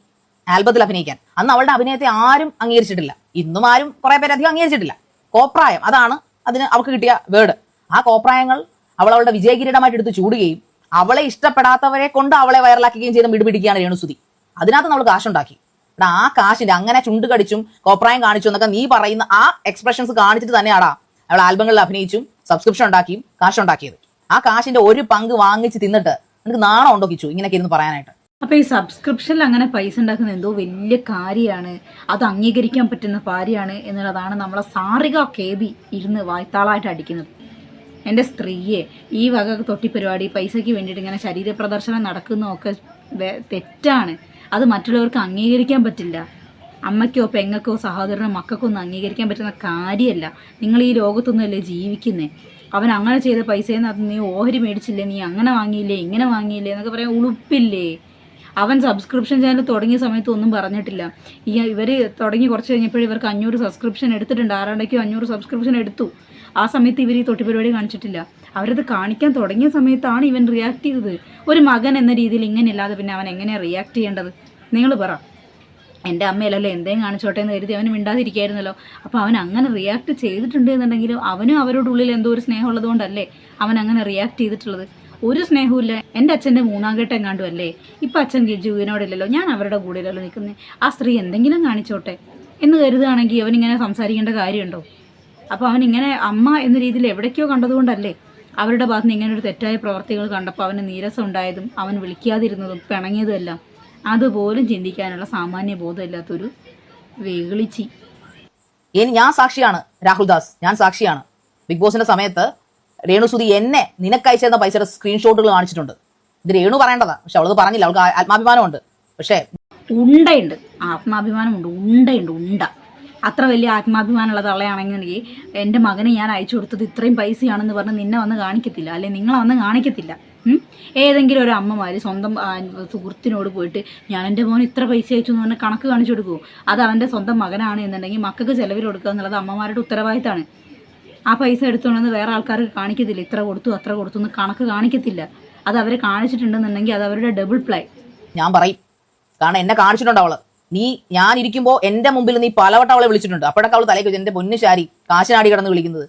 ആൽബത്തിൽ അഭിനയിക്കാൻ. അന്ന് അവളുടെ അഭിനയത്തെ ആരും അംഗീകരിച്ചിട്ടില്ല. ഇന്നും ആരും കുറെ പേരധികം അംഗീകരിച്ചിട്ടില്ല. കോപ്രായം, അതാണ് അതിന് അവൾക്ക് കിട്ടിയ വേർഡ്. ആ കോപ്രായങ്ങൾ അവളുടെ വിജയകിരീടമായിട്ട് എടുത്ത് ചൂടുകയും അവളെ ഇഷ്ടപ്പെടാത്തവരെ കൊണ്ട് അവളെ വൈറലാക്കുകയും ചെയ്ത് മിടുപിടിക്കുകയാണ് രേണുസുതി. അതിനകത്ത് നമ്മൾ കാശുണ്ടാക്കി. ആ കാശിന്റെ അങ്ങനെ ചുണ്ട് കടിച്ചും കോപ്രായം കാണിച്ചു എന്നൊക്കെ നീ പറയുന്ന ആ എക്സ്പ്രഷൻസ് കാണിച്ചിട്ട് തന്നെയാടാ അവൾ ആൽബങ്ങളിൽ അഭിനയിച്ചും സബ്സ്ക്രിപ്ഷൻ ഉണ്ടാക്കിയും കാശുണ്ടാക്കിയത്. ആ കാശിന്റെ ഒരു പങ്ക് വാങ്ങിച്ച് തിന്നിട്ട് നിനക്ക് നാണം ഉണ്ടോ കിച്ചു ഇങ്ങനെയൊക്കെ ഇരുന്ന് പറയാനായിട്ട്? അപ്പോൾ ഈ സബ്സ്ക്രിപ്ഷനിൽ അങ്ങനെ പൈസ ഉണ്ടാക്കുന്ന എന്തോ വലിയ കാര്യമാണ്, അത് അംഗീകരിക്കാൻ പറ്റുന്ന കാര്യമാണ് എന്നുള്ളതാണ് നമ്മളെ ശാരിക KB ഇരുന്ന് വായ്ത്താളായിട്ട് അടിക്കുന്നത്. എൻ്റെ സ്ത്രീയെ ഈ വക തൊട്ടിപ്പരിപാടി പൈസയ്ക്ക് വേണ്ടിയിട്ട് ഇങ്ങനെ ശരീര പ്രദർശനം നടക്കുന്നതൊക്കെ തെറ്റാണ്. അത് മറ്റുള്ളവർക്ക് അംഗീകരിക്കാൻ പറ്റില്ല. അമ്മയ്ക്കോ പെങ്ങൾക്കോ സഹോദരനോ മക്കൾക്കോ ഒന്നും അംഗീകരിക്കാൻ പറ്റുന്ന കാര്യമല്ല. നിങ്ങൾ ഈ ലോകത്തൊന്നുമല്ലേ ജീവിക്കുന്നേ. അവൻ അങ്ങനെ ചെയ്ത പൈസയിൽ നിന്ന് നീ ഓഹരി മേടിച്ചില്ലേ, നീ അങ്ങനെ വാങ്ങിയില്ലേ, ഇങ്ങനെ വാങ്ങിയില്ലേ എന്നൊക്കെ പറയാൻ ഉളുപ്പില്ലേ? അവൻ സബ്സ്ക്രിപ്ഷൻ ചാനൽ തുടങ്ങിയ സമയത്ത് ഒന്നും പറഞ്ഞിട്ടില്ല. ഇവർ തുടങ്ങി കുറച്ച് കഴിഞ്ഞപ്പോൾ ഇവർക്ക് 500 സബ്സ്ക്രിപ്ഷൻ എടുത്തിട്ടുണ്ട്. ആരാണ്ടേക്കോ 500 സബ്സ്ക്രിപ്ഷൻ എടുത്തു. ആ സമയത്ത് ഇവർ ഈ തൊട്ടിപ്പരിപാടി കാണിച്ചിട്ടില്ല. അവരത് കാണിക്കാൻ തുടങ്ങിയ സമയത്താണ് ഇവൻ റിയാക്ട് ചെയ്തത്. ഒരു മകൻ എന്ന രീതിയിൽ ഇങ്ങനെയല്ലാതെ പിന്നെ അവൻ എങ്ങനെയാണ് റിയാക്ട് ചെയ്യേണ്ടത്? നിങ്ങൾ പറ. എൻ്റെ അമ്മയല്ലല്ലോ എന്തെങ്കിലും കാണിച്ചോട്ടെ എന്ന് കരുതി അവന് മിണ്ടാതിരിക്കായിരുന്നല്ലോ. അപ്പോൾ അവൻ അങ്ങനെ റിയാക്ട് ചെയ്തിട്ടുണ്ട് എന്നുണ്ടെങ്കിലും അവനും അവരുടെ ഉള്ളിൽ എന്തോ ഒരു സ്നേഹമുള്ളത് കൊണ്ടല്ലേ അവൻ അങ്ങനെ റിയാക്ട് ചെയ്തിട്ടുള്ളത്. ഒരു സ്നേഹമില്ല. എൻ്റെ അച്ഛൻ്റെ 3ാം ഘട്ടം എങ്ങാണ്ടും അല്ലേ. ഇപ്പം അച്ഛൻ ജീവനോടില്ലല്ലോ, ഞാൻ അവരുടെ കൂടെയല്ലോ നിൽക്കുന്നത്. ആ സ്ത്രീ എന്തെങ്കിലും കാണിച്ചോട്ടെ എന്ന് കരുതുകയാണെങ്കിൽ അവനിങ്ങനെ സംസാരിക്കേണ്ട കാര്യമുണ്ടോ? അപ്പോൾ അവനിങ്ങനെ അമ്മ എന്ന രീതിയിൽ എവിടേക്കോ കണ്ടതുകൊണ്ടല്ലേ അവരുടെ ഭാഗത്ത് നിന്ന് ഇങ്ങനെ ഒരു തെറ്റായ പ്രവർത്തികൾ കണ്ടപ്പോൾ അവന് നീരസം ഉണ്ടായതും അവൻ വിളിക്കാതിരുന്നതും പിണങ്ങിയതും എല്ലാം. അതുപോലും ചിന്തിക്കാനുള്ള സാമാന്യ ബോധമില്ലാത്തൊരു വെകിളിച്ചി. ഞാൻ സാക്ഷിയാണ് രാഹുൽ ദാസ്, ഞാൻ സാക്ഷിയാണ്. ബിഗ് ബോസിന്റെ സമയത്ത് രേണുസുതി എന്നെ നിനക്കയച്ചെന്ന പൈസയുടെ സ്ക്രീൻഷോട്ടുകൾ കാണിച്ചിട്ടുണ്ട്. ഇത് രേണു പറയേണ്ടതാ, പക്ഷെ അവളത് പറഞ്ഞില്ല. അവൾക്ക് ആത്മാഭിമാനമുണ്ട്. പക്ഷേ ഉണ്ടയുണ്ട്, ആത്മാഭിമാനമുണ്ട്, ഉണ്ട. അത്ര വലിയ ആത്മാഭിമാനമുള്ള തള്ളയാണെന്നുണ്ടെങ്കിൽ എൻ്റെ മകന് ഞാൻ അയച്ചു കൊടുത്തത് ഇത്രയും പൈസയാണെന്ന് പറഞ്ഞ് നിന്നെ വന്ന് കാണിക്കത്തില്ല, അല്ലെ നിങ്ങളെ വന്ന് കാണിക്കത്തില്ല. ഏതെങ്കിലും ഒരു അമ്മമാർ സ്വന്തം സുഹൃത്തിനോട് പോയിട്ട് ഞാൻ എൻ്റെ മോൻ ഇത്ര പൈസ അയച്ചു എന്ന് പറഞ്ഞാൽ കണക്ക് കാണിച്ചു കൊടുക്കുമോ? അത് അവൻ്റെ സ്വന്തം മകനാണ് എന്നുണ്ടെങ്കിൽ മക്കൾക്ക് ചിലവിൽ കൊടുക്കുക എന്നുള്ളത് അമ്മമാരുടെ ഉത്തരവാദിത്തമാണ്. ആ പൈസ എടുത്തുകൊണ്ടെന്ന് വേറെ ആൾക്കാർക്ക് കാണിക്കത്തില്ല. ഇത്ര കൊടുത്തു അത്ര കൊടുത്തു എന്ന് കണക്ക് കാണിക്കത്തില്ല. അത് അവർ കാണിച്ചിട്ടുണ്ടെന്നുണ്ടെങ്കിൽ അത് അവരുടെ ഡബിൾ പ്ലൈ. ഞാൻ പറയും, കാരണം എന്നെ കാണിച്ചിട്ടുണ്ട് അവള്. ഞാൻ ഇരിക്കുമ്പോൾ എൻ്റെ മുമ്പിൽ നീ പലവട്ടം അവളെ വിളിച്ചിട്ടുണ്ട്. അപ്പോഴൊക്കെ അവൾ തലേക്ക് വെച്ച് എൻ്റെ പൊന്നു ശാരി കാശിനാടി കിടന്ന് വിളിക്കുന്നത്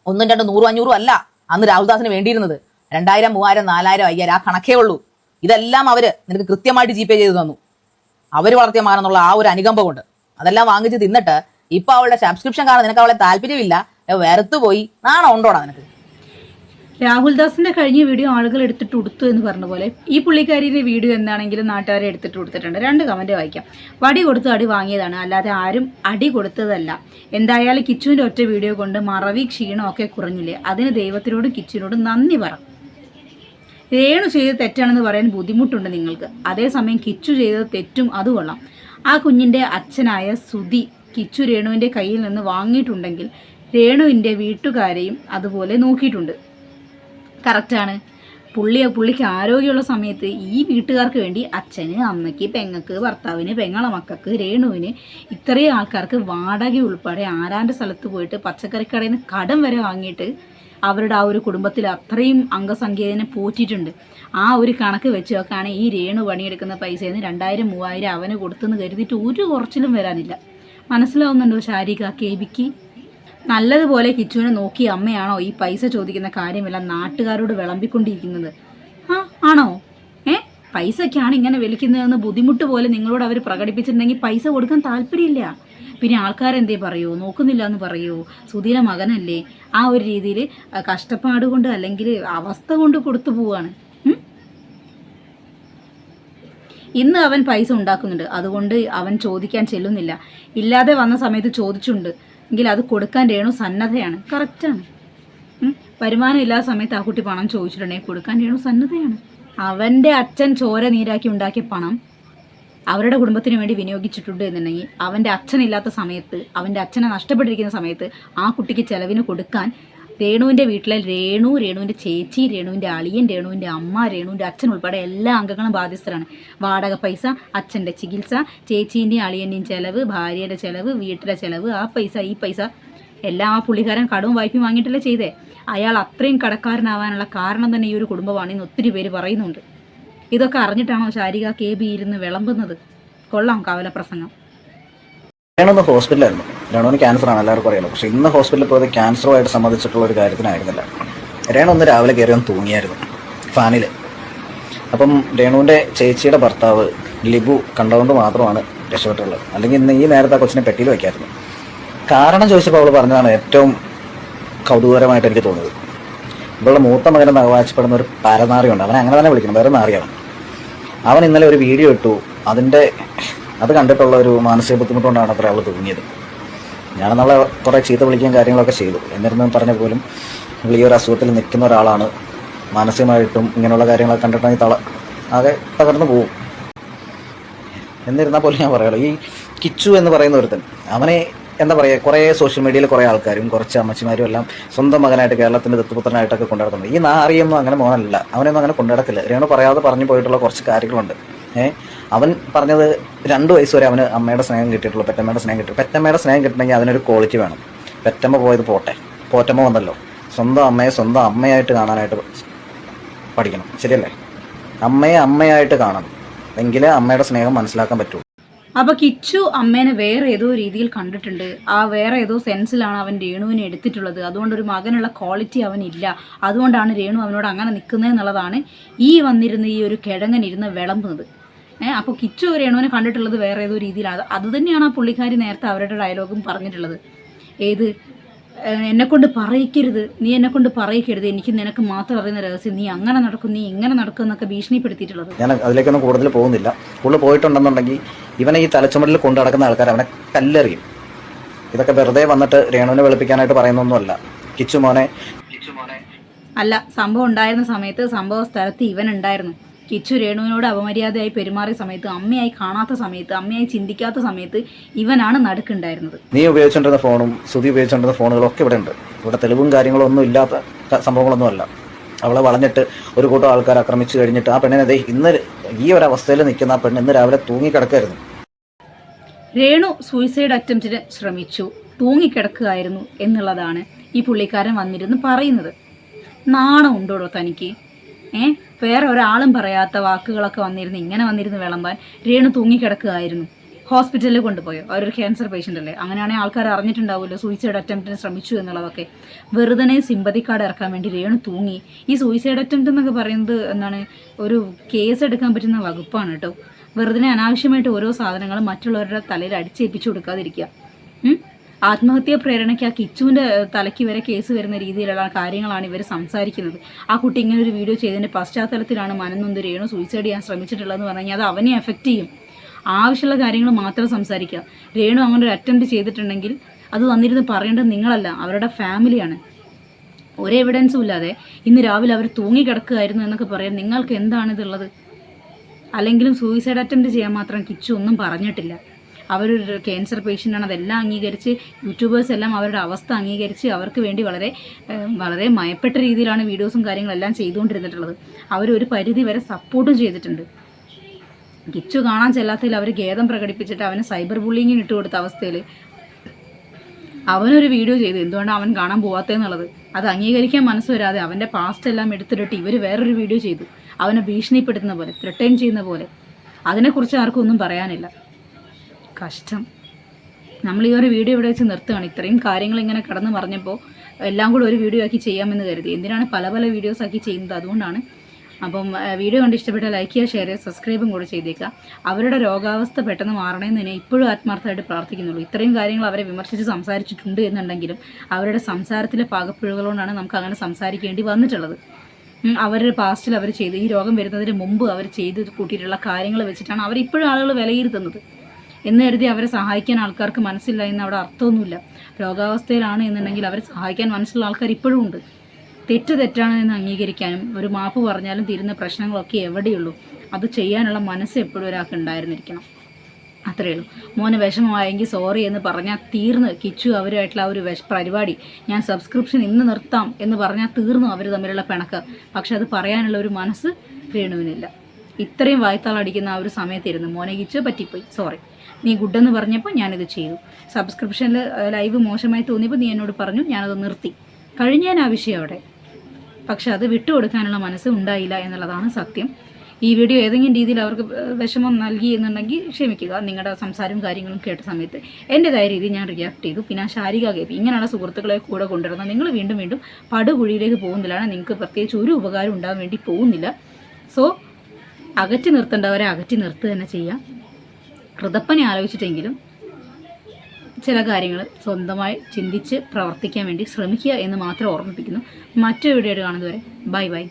1, 2, 100, 500 അല്ല അന്ന് രാഹുൽദാസിന് വേണ്ടിയിരുന്നത്. 2000, 3000, 4000, 5000 ആ കണക്കേ ഉള്ളൂ. ഇതെല്ലാം അവര് നിനക്ക് കൃത്യമായിട്ട് GPay ചെയ്ത് തന്നു. അവർ വളർത്തിയ മകനെന്നുള്ള ആ ഒരു അനുകമ്പ കൊണ്ട് അതെല്ലാം വാങ്ങിച്ച് തിന്നിട്ട് ഇപ്പൊ അവളുടെ സബ്സ്ക്രിപ്ഷൻ കാരണം നിനക്ക് അവളെ താല്പര്യമില്ല, വെറുത്തു പോയി. നാണം ഉണ്ടോടാ നിനക്ക്? രാഹുൽ ദാസിന്റെ കഴിഞ്ഞ വീഡിയോ ആളുകൾ എടുത്തിട്ട് കൊടുത്തു എന്ന് പറഞ്ഞ പോലെ ഈ പുള്ളിക്കാരിയുടെ വീഡിയോ എന്താണെങ്കിലും നാട്ടുകാരെ എടുത്തിട്ട് കൊടുത്തിട്ടുണ്ട്. 2 കമന്റ് വായിക്കാം. വടി കൊടുത്ത് അടി വാങ്ങിയതാണ്, അല്ലാതെ ആരും അടി കൊടുത്തതല്ല. എന്തായാലും കിച്ചുവിന്റെ ഒറ്റ വീഡിയോ കൊണ്ട് മറവി ക്ഷീണമൊക്കെ കുറഞ്ഞില്ലേ, അതിന് ദൈവത്തിനോടും കിച്ചുവിനോടും നന്ദി പറ. രേണു ചെയ്ത് തെറ്റാണെന്ന് പറയാൻ ബുദ്ധിമുട്ടുണ്ട് നിങ്ങൾക്ക്, അതേസമയം കിച്ചു ചെയ്തത് തെറ്റും അത് കൊള്ളാം. ആ കുഞ്ഞിന്റെ അച്ഛനായ സുധി കിച്ചു രേണുവിന്റെ കയ്യിൽ നിന്ന് വാങ്ങിയിട്ടുണ്ടെങ്കിൽ രേണുവിന്റെ വീട്ടുകാരെയും അതുപോലെ നോക്കിയിട്ടുണ്ട്. കറക്റ്റാണ്. പുള്ളിക്ക് ആരോഗ്യമുള്ള സമയത്ത് ഈ വീട്ടുകാർക്ക് വേണ്ടി അച്ഛന്, അമ്മയ്ക്ക്, പെങ്ങക്ക്, ഭർത്താവിന്, പെങ്ങളെ മക്കൾക്ക്, രേണുവിന്, ഇത്രയും ആൾക്കാർക്ക് വാടക ഉൾപ്പെടെ ആരാൻ്റെ സ്ഥലത്ത് പോയിട്ട് പച്ചക്കറിക്കടയിൽ നിന്ന് കടം വരെ വാങ്ങിയിട്ട് അവരുടെ ആ ഒരു കുടുംബത്തിൽ അത്രയും അംഗസംഖ്യേനെ പോറ്റിയിട്ടുണ്ട്. ആ ഒരു കണക്ക് വെച്ച് നോക്കുകയാണ് ഈ രേണു പണിയെടുക്കുന്ന പൈസയിൽ നിന്ന് 2000-3000 അവന് കൊടുത്തെന്ന് കരുതിയിട്ട് ഒരു കുറച്ചിലും വരാനില്ല. മനസ്സിലാവുന്നുണ്ടോ ശാരിക കേബിക്ക്? നല്ലതുപോലെ കിച്ചുവിനെ നോക്കി അമ്മയാണോ ഈ പൈസ ചോദിക്കുന്ന കാര്യമെല്ലാം നാട്ടുകാരോട് വിളമ്പിക്കൊണ്ടിരിക്കുന്നത്? ആണോ? പൈസക്കാണ് ഇങ്ങനെ വിളിക്കുന്നതെന്ന് ബുദ്ധിമുട്ട് പോലെ നിങ്ങളോട് അവർ പ്രകടിപ്പിച്ചിട്ടുണ്ടെങ്കിൽ പൈസ കൊടുക്കാൻ താല്പര്യമില്ല. പിന്നെ ആൾക്കാരെന്തേ പറയുമോ, നോക്കുന്നില്ല എന്ന് പറയുമോ, സുധീര മകനല്ലേ, ആ ഒരു രീതിയിൽ കഷ്ടപ്പാട് കൊണ്ട് അല്ലെങ്കിൽ അവസ്ഥ കൊണ്ട് കൊടുത്തു പോവാണ്. ഇന്ന് അവൻ പൈസ ഉണ്ടാക്കുന്നുണ്ട്, അതുകൊണ്ട് അവൻ ചോദിക്കാൻ ചെല്ലുന്നില്ല. ഇല്ലാതെ വന്ന സമയത്ത് ചോദിച്ചുണ്ട് എങ്കിൽ അത് കൊടുക്കാൻ രേണു സന്നദ്ധയാണ്. കറക്റ്റാണ്. വരുമാനം ഇല്ലാത്ത സമയത്ത് ആ കുട്ടി പണം ചോദിച്ചിട്ടുണ്ടെങ്കിൽ കൊടുക്കാൻ രേണു സന്നദ്ധയാണ്. അവൻ്റെ അച്ഛൻ ചോര നീരാക്കി ഉണ്ടാക്കിയ പണം അവരുടെ കുടുംബത്തിന് വേണ്ടി വിനിയോഗിച്ചിട്ടുണ്ട് എന്നുണ്ടെങ്കിൽ അവൻ്റെ അച്ഛനില്ലാത്ത സമയത്ത്, അവൻ്റെ അച്ഛനെ നഷ്ടപ്പെട്ടിരിക്കുന്ന സമയത്ത് ആ കുട്ടിക്ക് ചെലവിന് കൊടുക്കാൻ രേണുവിൻ്റെ വീട്ടിലെ രേണുവിൻ്റെ ചേച്ചി, രേണുവിൻ്റെ അളിയൻ, രേണുവിൻ്റെ അമ്മ, രേണുവിൻ്റെ അച്ഛൻ ഉൾപ്പെടെ എല്ലാ അംഗങ്ങളും ബാധ്യസ്ഥരാണ്. വാടക പൈസ, അച്ഛൻ്റെ ചികിത്സ, ചേച്ചീൻ്റെയും അളിയൻ്റെയും ചെലവ്, ഭാര്യയുടെ ചെലവ്, വീട്ടിലെ ചെലവ്, ആ പൈസ ഈ പൈസ എല്ലാം ആ പുള്ളിക്കാരൻ കടവും വായ്പയും വാങ്ങിയിട്ടല്ലേ ചെയ്തേ. അയാൾ അത്രയും കടക്കാരനാവാനുള്ള കാരണം തന്നെ ഈ ഒരു കുടുംബമാണെന്ന് ഒത്തിരി പേര് പറയുന്നുണ്ട്. ഇതൊക്കെ അറിഞ്ഞിട്ടാണോ ശാരിക KB ഇരുന്ന് വിളമ്പുന്നത്? കൊള്ളാം കവലപ്രസംഗം. രേണു ഹോസ്പിറ്റലായിരുന്നു. രേണുവിന് ക്യാൻസറാണ്, എല്ലാവർക്കും അറിയാലോ. പക്ഷെ ഇന്ന് ഹോസ്പിറ്റലിൽ പോയത് ക്യാൻസറുമായിട്ട് സംബന്ധിച്ചിട്ടുള്ള ഒരു കാര്യത്തിനായിരുന്നില്ല. രേണു ഒന്ന് രാവിലെ കയറി ഒന്ന് തൂങ്ങിയായിരുന്നു ഫാനിൽ. അപ്പം രേണുവിൻ്റെ ചേച്ചിയുടെ ഭർത്താവ് ലിബു കണ്ടതുകൊണ്ട് മാത്രമാണ് രക്ഷപ്പെട്ടുള്ളത്. അല്ലെങ്കിൽ ഇന്ന് ഈ നേരത്തെ ആ കൊച്ചിനെ പെട്ടിയിൽ വയ്ക്കായിരുന്നു. കാരണം ചോദിച്ചപ്പോൾ അവൾ പറഞ്ഞതാണ് ഏറ്റവും കൗതുകകരമായിട്ട് എനിക്ക് തോന്നിയത്. ഇവളുടെ മൂത്ത മകനെന്ന് അവകാശപ്പെടുന്ന ഒരു പരനാറിയുണ്ട്, അവനെ അങ്ങനെ തന്നെ വിളിക്കണം, വേറെ നാറിയാണ്. അവൻ ഇന്നലെ ഒരു വീഡിയോ ഇട്ടു, അത് കണ്ടിട്ടുള്ള ഒരു മാനസിക ബുദ്ധിമുട്ടുകൊണ്ടാണ് അത്ര അവൾ തൂങ്ങിയത്. ഞാൻ നമ്മളെ കുറേ ചീത്ത വിളിക്കുകയും കാര്യങ്ങളൊക്കെ ചെയ്തു. എന്നിരുന്നും പറഞ്ഞ പോലും ഈ ഒരു അസുഖത്തിൽ നിൽക്കുന്ന ഒരാളാണ്, മാനസികമായിട്ടും ഇങ്ങനെയുള്ള കാര്യങ്ങളൊക്കെ കണ്ടിട്ടുണ്ടെങ്കിൽ ആകെ തകർന്നു പോവും. എന്നിരുന്നാൽ പോലും ഞാൻ പറയുള്ളൂ, ഈ കിച്ചു എന്ന് പറയുന്ന ഒരുത്തൻ, അവനെ എന്താ പറയുക, കുറേ സോഷ്യൽ മീഡിയയിൽ കുറേ ആൾക്കാരും കുറച്ച് അമ്മച്ചിമാരും എല്ലാം സ്വന്തം മകനായിട്ട് കേരളത്തിൻ്റെ ദത്തുപുത്രനായിട്ടൊക്കെ കൊണ്ടുനടക്കുന്നത്. ഈ നാറിയൊന്നും അങ്ങനെ മോനല്ല, അവനൊന്നും അങ്ങനെ കൊണ്ടുനടക്കില്ല. രേണു പറയാതെ പറഞ്ഞു പോയിട്ടുള്ള കുറച്ച് കാര്യങ്ങളുണ്ട്. അവൻ പറഞ്ഞത് 2 വയസ്സ് വരെ അവന് അമ്മയുടെ സ്നേഹം കിട്ടിയിട്ടുള്ളൂ, പെറ്റമ്മയുടെ സ്നേഹം കിട്ടി. പെറ്റമ്മയുടെ സ്നേഹം കിട്ടണമെങ്കിൽ അതിനൊരു ക്വാളിറ്റി വേണം. പെറ്റമ്മ പോയത് പോട്ടെ, പോറ്റമ്മ വന്നല്ലോ. സ്വന്തം അമ്മയെ സ്വന്തം അമ്മയായിട്ട് കാണാനായിട്ട് പഠിക്കണം, ശരിയല്ലേ? അമ്മയെ അമ്മയായിട്ട് കാണണം, എങ്കിലേ അമ്മയുടെ സ്നേഹം മനസ്സിലാക്കാൻ പറ്റുള്ളൂ. അപ്പോൾ കിച്ചു അമ്മേനെ വേറെ ഏതോ രീതിയിൽ കണ്ടിട്ടുണ്ട്. ആ വേറെ ഏതോ സെൻസിലാണ് അവൻ രേണുവിനെ എടുത്തിട്ടുള്ളത്. അതുകൊണ്ട് ഒരു മകനുള്ള ക്വാളിറ്റി അവനില്ല. അതുകൊണ്ടാണ് രേണു അവനോട് അങ്ങനെ നിൽക്കുന്നതെന്നുള്ളതാണ് ഈ വന്നിരുന്ന ഈ ഒരു കിഴങ്ങനിരുന്ന് വിളമ്പുന്നത്. അപ്പോൾ കിച്ചു രേണുവിനെ കണ്ടിട്ടുള്ളത് വേറെ ഏതോ രീതിയിലാണ്. അതുതന്നെയാണ് ആ പുള്ളിക്കാരി നേരത്തെ അവരുടെ ഡയലോഗും പറഞ്ഞിട്ടുള്ളത്. ഏത് എന്നെക്കൊണ്ട് പറയിക്കരുത്, നീ എന്നെക്കൊണ്ട് പറയിക്കരുത്, എനിക്ക് നിനക്ക് മാത്രം അറിയുന്ന രഹസ്യം, നീ അങ്ങനെ നടക്കും, നീ ഇങ്ങനെ നടക്കും എന്നൊക്കെ ഭീഷണിപ്പെടുത്തിയിട്ടുള്ളത്. ഞാൻ അതിലേക്കൊന്നും കൂടുതൽ പോകുന്നില്ല. കൂടുതൽ പോയിട്ടുണ്ടെന്നുണ്ടെങ്കിൽ ഇവനെ ഈ തലച്ചുമടിൽ കൊണ്ടു നടക്കുന്ന ആൾക്കാർ അവനെ കല്ലെറിയും. ഇതൊക്കെ വെറുതെ വന്നിട്ട് രേണുവിനെ വെളുപ്പിക്കാനായിട്ട് പറയുന്നൊന്നുമല്ല. കിച്ചു മോനെ അല്ല, സംഭവം ഉണ്ടായിരുന്ന സമയത്ത് സംഭവ സ്ഥലത്ത് ഇവൻ ഉണ്ടായിരുന്നു. കിച്ചു രേണുവിനോട് അപമര്യാദയായി പെരുമാറിയ സമയത്ത്, അമ്മയായി കാണാത്ത സമയത്ത്, അമ്മയായി ചിന്തിക്കാത്ത സമയത്ത് ഇവനാണ് നടുക്കുണ്ടായിരുന്നത്. നീ ഉപയോഗിച്ചുകൊണ്ടിരുന്ന ഫോണും സുധി ഉപയോഗിച്ചുകൊണ്ടിരുന്ന ഫോണുകളും ഒക്കെ ഇവിടെ ഉണ്ട്. ഇവിടെ തെളിവും കാര്യങ്ങളും ഒന്നും ഇല്ലാത്ത സംഭവങ്ങളൊന്നുമല്ല. അവളെ വളഞ്ഞിട്ട് ഒരു കൂട്ടം ആൾക്കാർ ആക്രമിച്ചു കഴിഞ്ഞിട്ട് ആ പെണ്ണിനെ ഇന്ന് ഈ ഒരു അവസ്ഥയിൽ നിൽക്കുന്ന ആ പെണ്ണ് ഇന്ന് രാവിലെ തൂങ്ങിക്കിടക്കായിരുന്നു. രേണു സൂയിസൈഡ് അറ്റംപ്റ്റിന് ശ്രമിച്ചു, തൂങ്ങിക്കിടക്കുകയായിരുന്നു എന്നുള്ളതാണ് ഈ പുള്ളിക്കാരൻ വന്നിരുന്ന് പറയുന്നത്. നാണം ഉണ്ടോടോ തനിക്ക്? വേറെ ഒരാളും പറയാത്ത വാക്കുകളൊക്കെ വന്നിരുന്ന് ഇങ്ങനെ വന്നിരുന്ന് വിളമ്പാൻ. രേണു തൂങ്ങിക്കിടക്കുകയായിരുന്നു. ഹോസ്പിറ്റലിൽ കൊണ്ടുപോയോ? അവരൊരു ക്യാൻസർ പേഷ്യൻ്റ് അല്ലേ? അങ്ങനെയാണെങ്കിൽ ആൾക്കാർ അറിഞ്ഞിട്ടുണ്ടാവുമല്ലോ സൂയിസൈഡ് അറ്റംപ്റ്റിന് ശ്രമിച്ചു എന്നുള്ളതൊക്കെ. വെറുതെ സിമ്പതി കാർഡ് ഇറക്കാൻ വേണ്ടി രേണു തൂങ്ങി. ഈ സൂയിസൈഡ് അറ്റംപ്റ്റ് എന്നൊക്കെ പറയുന്നത് എന്താണ്, ഒരു കേസ് എടുക്കാൻ പറ്റുന്ന വകുപ്പാണ് കേട്ടോ. വെറുതെ അനാവശ്യമായിട്ട് ഓരോ സാധനങ്ങളും മറ്റുള്ളവരുടെ തലയിൽ അടിച്ചേൽപ്പിച്ചു കൊടുക്കാതിരിക്കുക. ആത്മഹത്യാ പ്രേരണയ്ക്ക് ആ കിച്ചുവിൻ്റെ തലയ്ക്ക് വരെ കേസ് വരുന്ന രീതിയിലുള്ള കാര്യങ്ങളാണ് ഇവർ സംസാരിക്കുന്നത്. ആ കുട്ടി ഇങ്ങനെ ഒരു വീഡിയോ ചെയ്തതിൻ്റെ പശ്ചാത്തലത്തിലാണ് മനംനൊന്ത് രേണു സൂയിസൈഡ് ചെയ്യാൻ ശ്രമിച്ചിട്ടുള്ളതെന്ന് പറഞ്ഞു കഴിഞ്ഞാൽ അത് അവനെ എഫക്റ്റ് ചെയ്യും. ആവശ്യമുള്ള കാര്യങ്ങൾ മാത്രം സംസാരിക്കുക. രേണു അങ്ങനെ ഒരു അറ്റംപ്റ്റ് ചെയ്തിട്ടുണ്ടെങ്കിൽ അത് വന്നിരുന്ന് പറയേണ്ടത് നിങ്ങളല്ല, അവരുടെ ഫാമിലിയാണ്. ഒരു എവിഡൻസും ഇല്ലാതെ ഇന്ന് രാവിലെ അവർ തൂങ്ങിക്കിടക്കുകയായിരുന്നു എന്നൊക്കെ പറയാൻ നിങ്ങൾക്ക് എന്താണിതുള്ളത്? അല്ലെങ്കിലും സൂയിസൈഡ് അറ്റംപ്റ്റ് ചെയ്യാൻ മാത്രം കിച്ചു ഒന്നും പറഞ്ഞിട്ടില്ല. അവരൊരു ക്യാൻസർ പേഷ്യൻ്റാണ്, അതെല്ലാം അംഗീകരിച്ച് യൂട്യൂബേഴ്സ് എല്ലാം അവരുടെ അവസ്ഥ അംഗീകരിച്ച് അവർക്ക് വേണ്ടി വളരെ വളരെ മയപ്പെട്ട രീതിയിലാണ് വീഡിയോസും കാര്യങ്ങളെല്ലാം ചെയ്തുകൊണ്ടിരുന്നിട്ടുള്ളത്. അവരൊരു പരിധി വരെ സപ്പോർട്ടും ചെയ്തിട്ടുണ്ട്. കിച്ചു കാണാൻ ചെല്ലാത്തതിൽ അവർ ഖേദം പ്രകടിപ്പിച്ചിട്ട് അവന് സൈബർ ബുള്ളിങ്ങിന് ഇട്ട് കൊടുത്ത അവസ്ഥയിൽ അവനൊരു വീഡിയോ ചെയ്തു. എന്തുകൊണ്ടാണ് അവൻ കാണാൻ പോകാത്തതെന്നുള്ളത് അത് അംഗീകരിക്കാൻ മനസ്സ് വരാതെ അവൻ്റെ പാസ്റ്റ് എല്ലാം എടുത്തിട്ട് ഇവർ വേറൊരു വീഡിയോ ചെയ്തു, അവനെ ഭീഷണിപ്പെടുത്തുന്ന പോലെ, ത്രെട്ടൻ ചെയ്യുന്ന പോലെ. അതിനെക്കുറിച്ച് ആർക്കും ഒന്നും പറയാനില്ല. കഷ്ടം. നമ്മൾ ഈ ഒരു വീഡിയോ ഇവിടെ വെച്ച് നിർത്തുകയാണ്. ഇത്രയും കാര്യങ്ങൾ ഇങ്ങനെ കടന്നു പറഞ്ഞപ്പോൾ എല്ലാം കൂടെ ഒരു വീഡിയോ ആക്കി ചെയ്യാമെന്ന് കരുതി. എന്തിനാണ് പല പല വീഡിയോസ് ആക്കി ചെയ്യുന്നത്? അതുകൊണ്ടാണ്. അപ്പം വീഡിയോ കണ്ട് ഇഷ്ടപ്പെട്ടാൽ ലൈക്ക് ചെയ്യുക, ഷെയർ ചെയ്യുക, സബ്സ്ക്രൈബും കൂടെ ചെയ്തേക്കുക. അവരുടെ രോഗാവസ്ഥ പെട്ടെന്ന് മാറണമെന്ന് തന്നെ ഇപ്പോഴും ആത്മാർത്ഥമായിട്ട് പ്രാർത്ഥിക്കുന്നുള്ളൂ. ഇത്രയും കാര്യങ്ങൾ അവരെ വിമർശിച്ച് സംസാരിച്ചിട്ടുണ്ട് എന്നുണ്ടെങ്കിലും അവരുടെ സംസാരത്തിലെ പാകപ്പിഴകളോണ്ടാണ് നമുക്ക് അങ്ങനെ സംസാരിക്കേണ്ടി വന്നിട്ടുള്ളത്. അവരുടെ പാസ്റ്റിൽ അവർ ചെയ്ത് ഈ രോഗം വരുന്നതിന് മുമ്പ് അവർ ചെയ്ത് കൂട്ടിയിട്ടുള്ള കാര്യങ്ങൾ വെച്ചിട്ടാണ് അവരിപ്പോഴും ആളുകൾ വിലയിരുത്തുന്നത്. എന്ന് കരുതി അവരെ സഹായിക്കാൻ ആൾക്കാർക്ക് മനസ്സില്ല എന്ന് അവിടെ അർത്ഥമൊന്നുമില്ല. രോഗാവസ്ഥയിലാണ് എന്നുണ്ടെങ്കിൽ അവരെ സഹായിക്കാൻ മനസ്സുള്ള ആൾക്കാർ ഇപ്പോഴും ഉണ്ട്. തെറ്റ് തെറ്റാണ് എന്ന് അംഗീകരിക്കാനും ഒരു മാപ്പ് പറഞ്ഞാലും തീരുന്ന പ്രശ്നങ്ങളൊക്കെ എവിടെയുള്ളൂ. അത് ചെയ്യാനുള്ള മനസ്സ് എപ്പോഴും ഒരാൾക്ക് ഉണ്ടായിരുന്നിരിക്കണം. അത്രയേ ഉള്ളൂ. മോന് വിഷമമായെങ്കിൽ സോറി എന്ന് പറഞ്ഞാൽ തീർന്ന്. കിച്ചു അവരുമായിട്ടുള്ള ഒരു പരിപാടി ഞാൻ സബ്സ്ക്രിപ്ഷൻ ഇന്ന് നിർത്താം എന്ന് പറഞ്ഞാൽ തീർന്നു അവർ തമ്മിലുള്ള പിണക്ക്. പക്ഷെ അത് പറയാനുള്ള ഒരു മനസ്സ് രേണുവിനില്ല. ഇത്രയും വായ്ത്താളടിക്കുന്ന ആ ഒരു സമയത്തിരുന്ന് മോനെ കിച്ചു പറ്റിപ്പോയി, സോറി, നീ ഗുഡെന്ന് പറഞ്ഞപ്പോൾ ഞാനിത് ചെയ്തു. സബ്സ്ക്രിപ്ഷനിൽ ലൈവ് മോശമായി തോന്നിയപ്പോൾ നീ എന്നോട് പറഞ്ഞു, ഞാനത് നിർത്തി. കഴിഞ്ഞാൻ ആ വിഷയം അവിടെ. പക്ഷെ അത് വിട്ടുകൊടുക്കാനുള്ള മനസ്സ് ഉണ്ടായില്ല എന്നുള്ളതാണ് സത്യം. ഈ വീഡിയോ ഏതെങ്കിലും രീതിയിൽ അവർക്ക് വിഷമം നൽകി എന്നുണ്ടെങ്കിൽ ക്ഷമിക്കുക. നിങ്ങളുടെ സംസാരവും കാര്യങ്ങളും കേട്ട സമയത്ത് എൻ്റെതായ രീതിയിൽ ഞാൻ റിയാക്ട് ചെയ്തു. പിന്നെ ആ ശാരിക കേൾപ്പി ഇങ്ങനെയുള്ള സുഹൃത്തുക്കളെ കൂടെ കൊണ്ടുവരുന്നത് നിങ്ങൾ വീണ്ടും വീണ്ടും പടുകുഴിയിലേക്ക് പോകുന്നില്ലാണ്. നിങ്ങൾക്ക് പ്രത്യേകിച്ച് ഒരു ഉപകാരം ഉണ്ടാകാൻ വേണ്ടി പോകുന്നില്ല. സോ അകറ്റി നിർത്തേണ്ടവരെ അകറ്റി നിർത്തുക തന്നെ ചെയ്യാം. ഋതപ്പനെ ആലോചിച്ചിട്ടെങ്കിലും ചില കാര്യങ്ങൾ സ്വന്തമായി ചിന്തിച്ച് പ്രവർത്തിക്കാൻ വേണ്ടി ശ്രമിക്കുക എന്ന് മാത്രം ഓർമ്മിപ്പിക്കുന്നു. മറ്റൊരു വീഡിയോ കാണുന്നതുവരെ ബൈ ബൈ.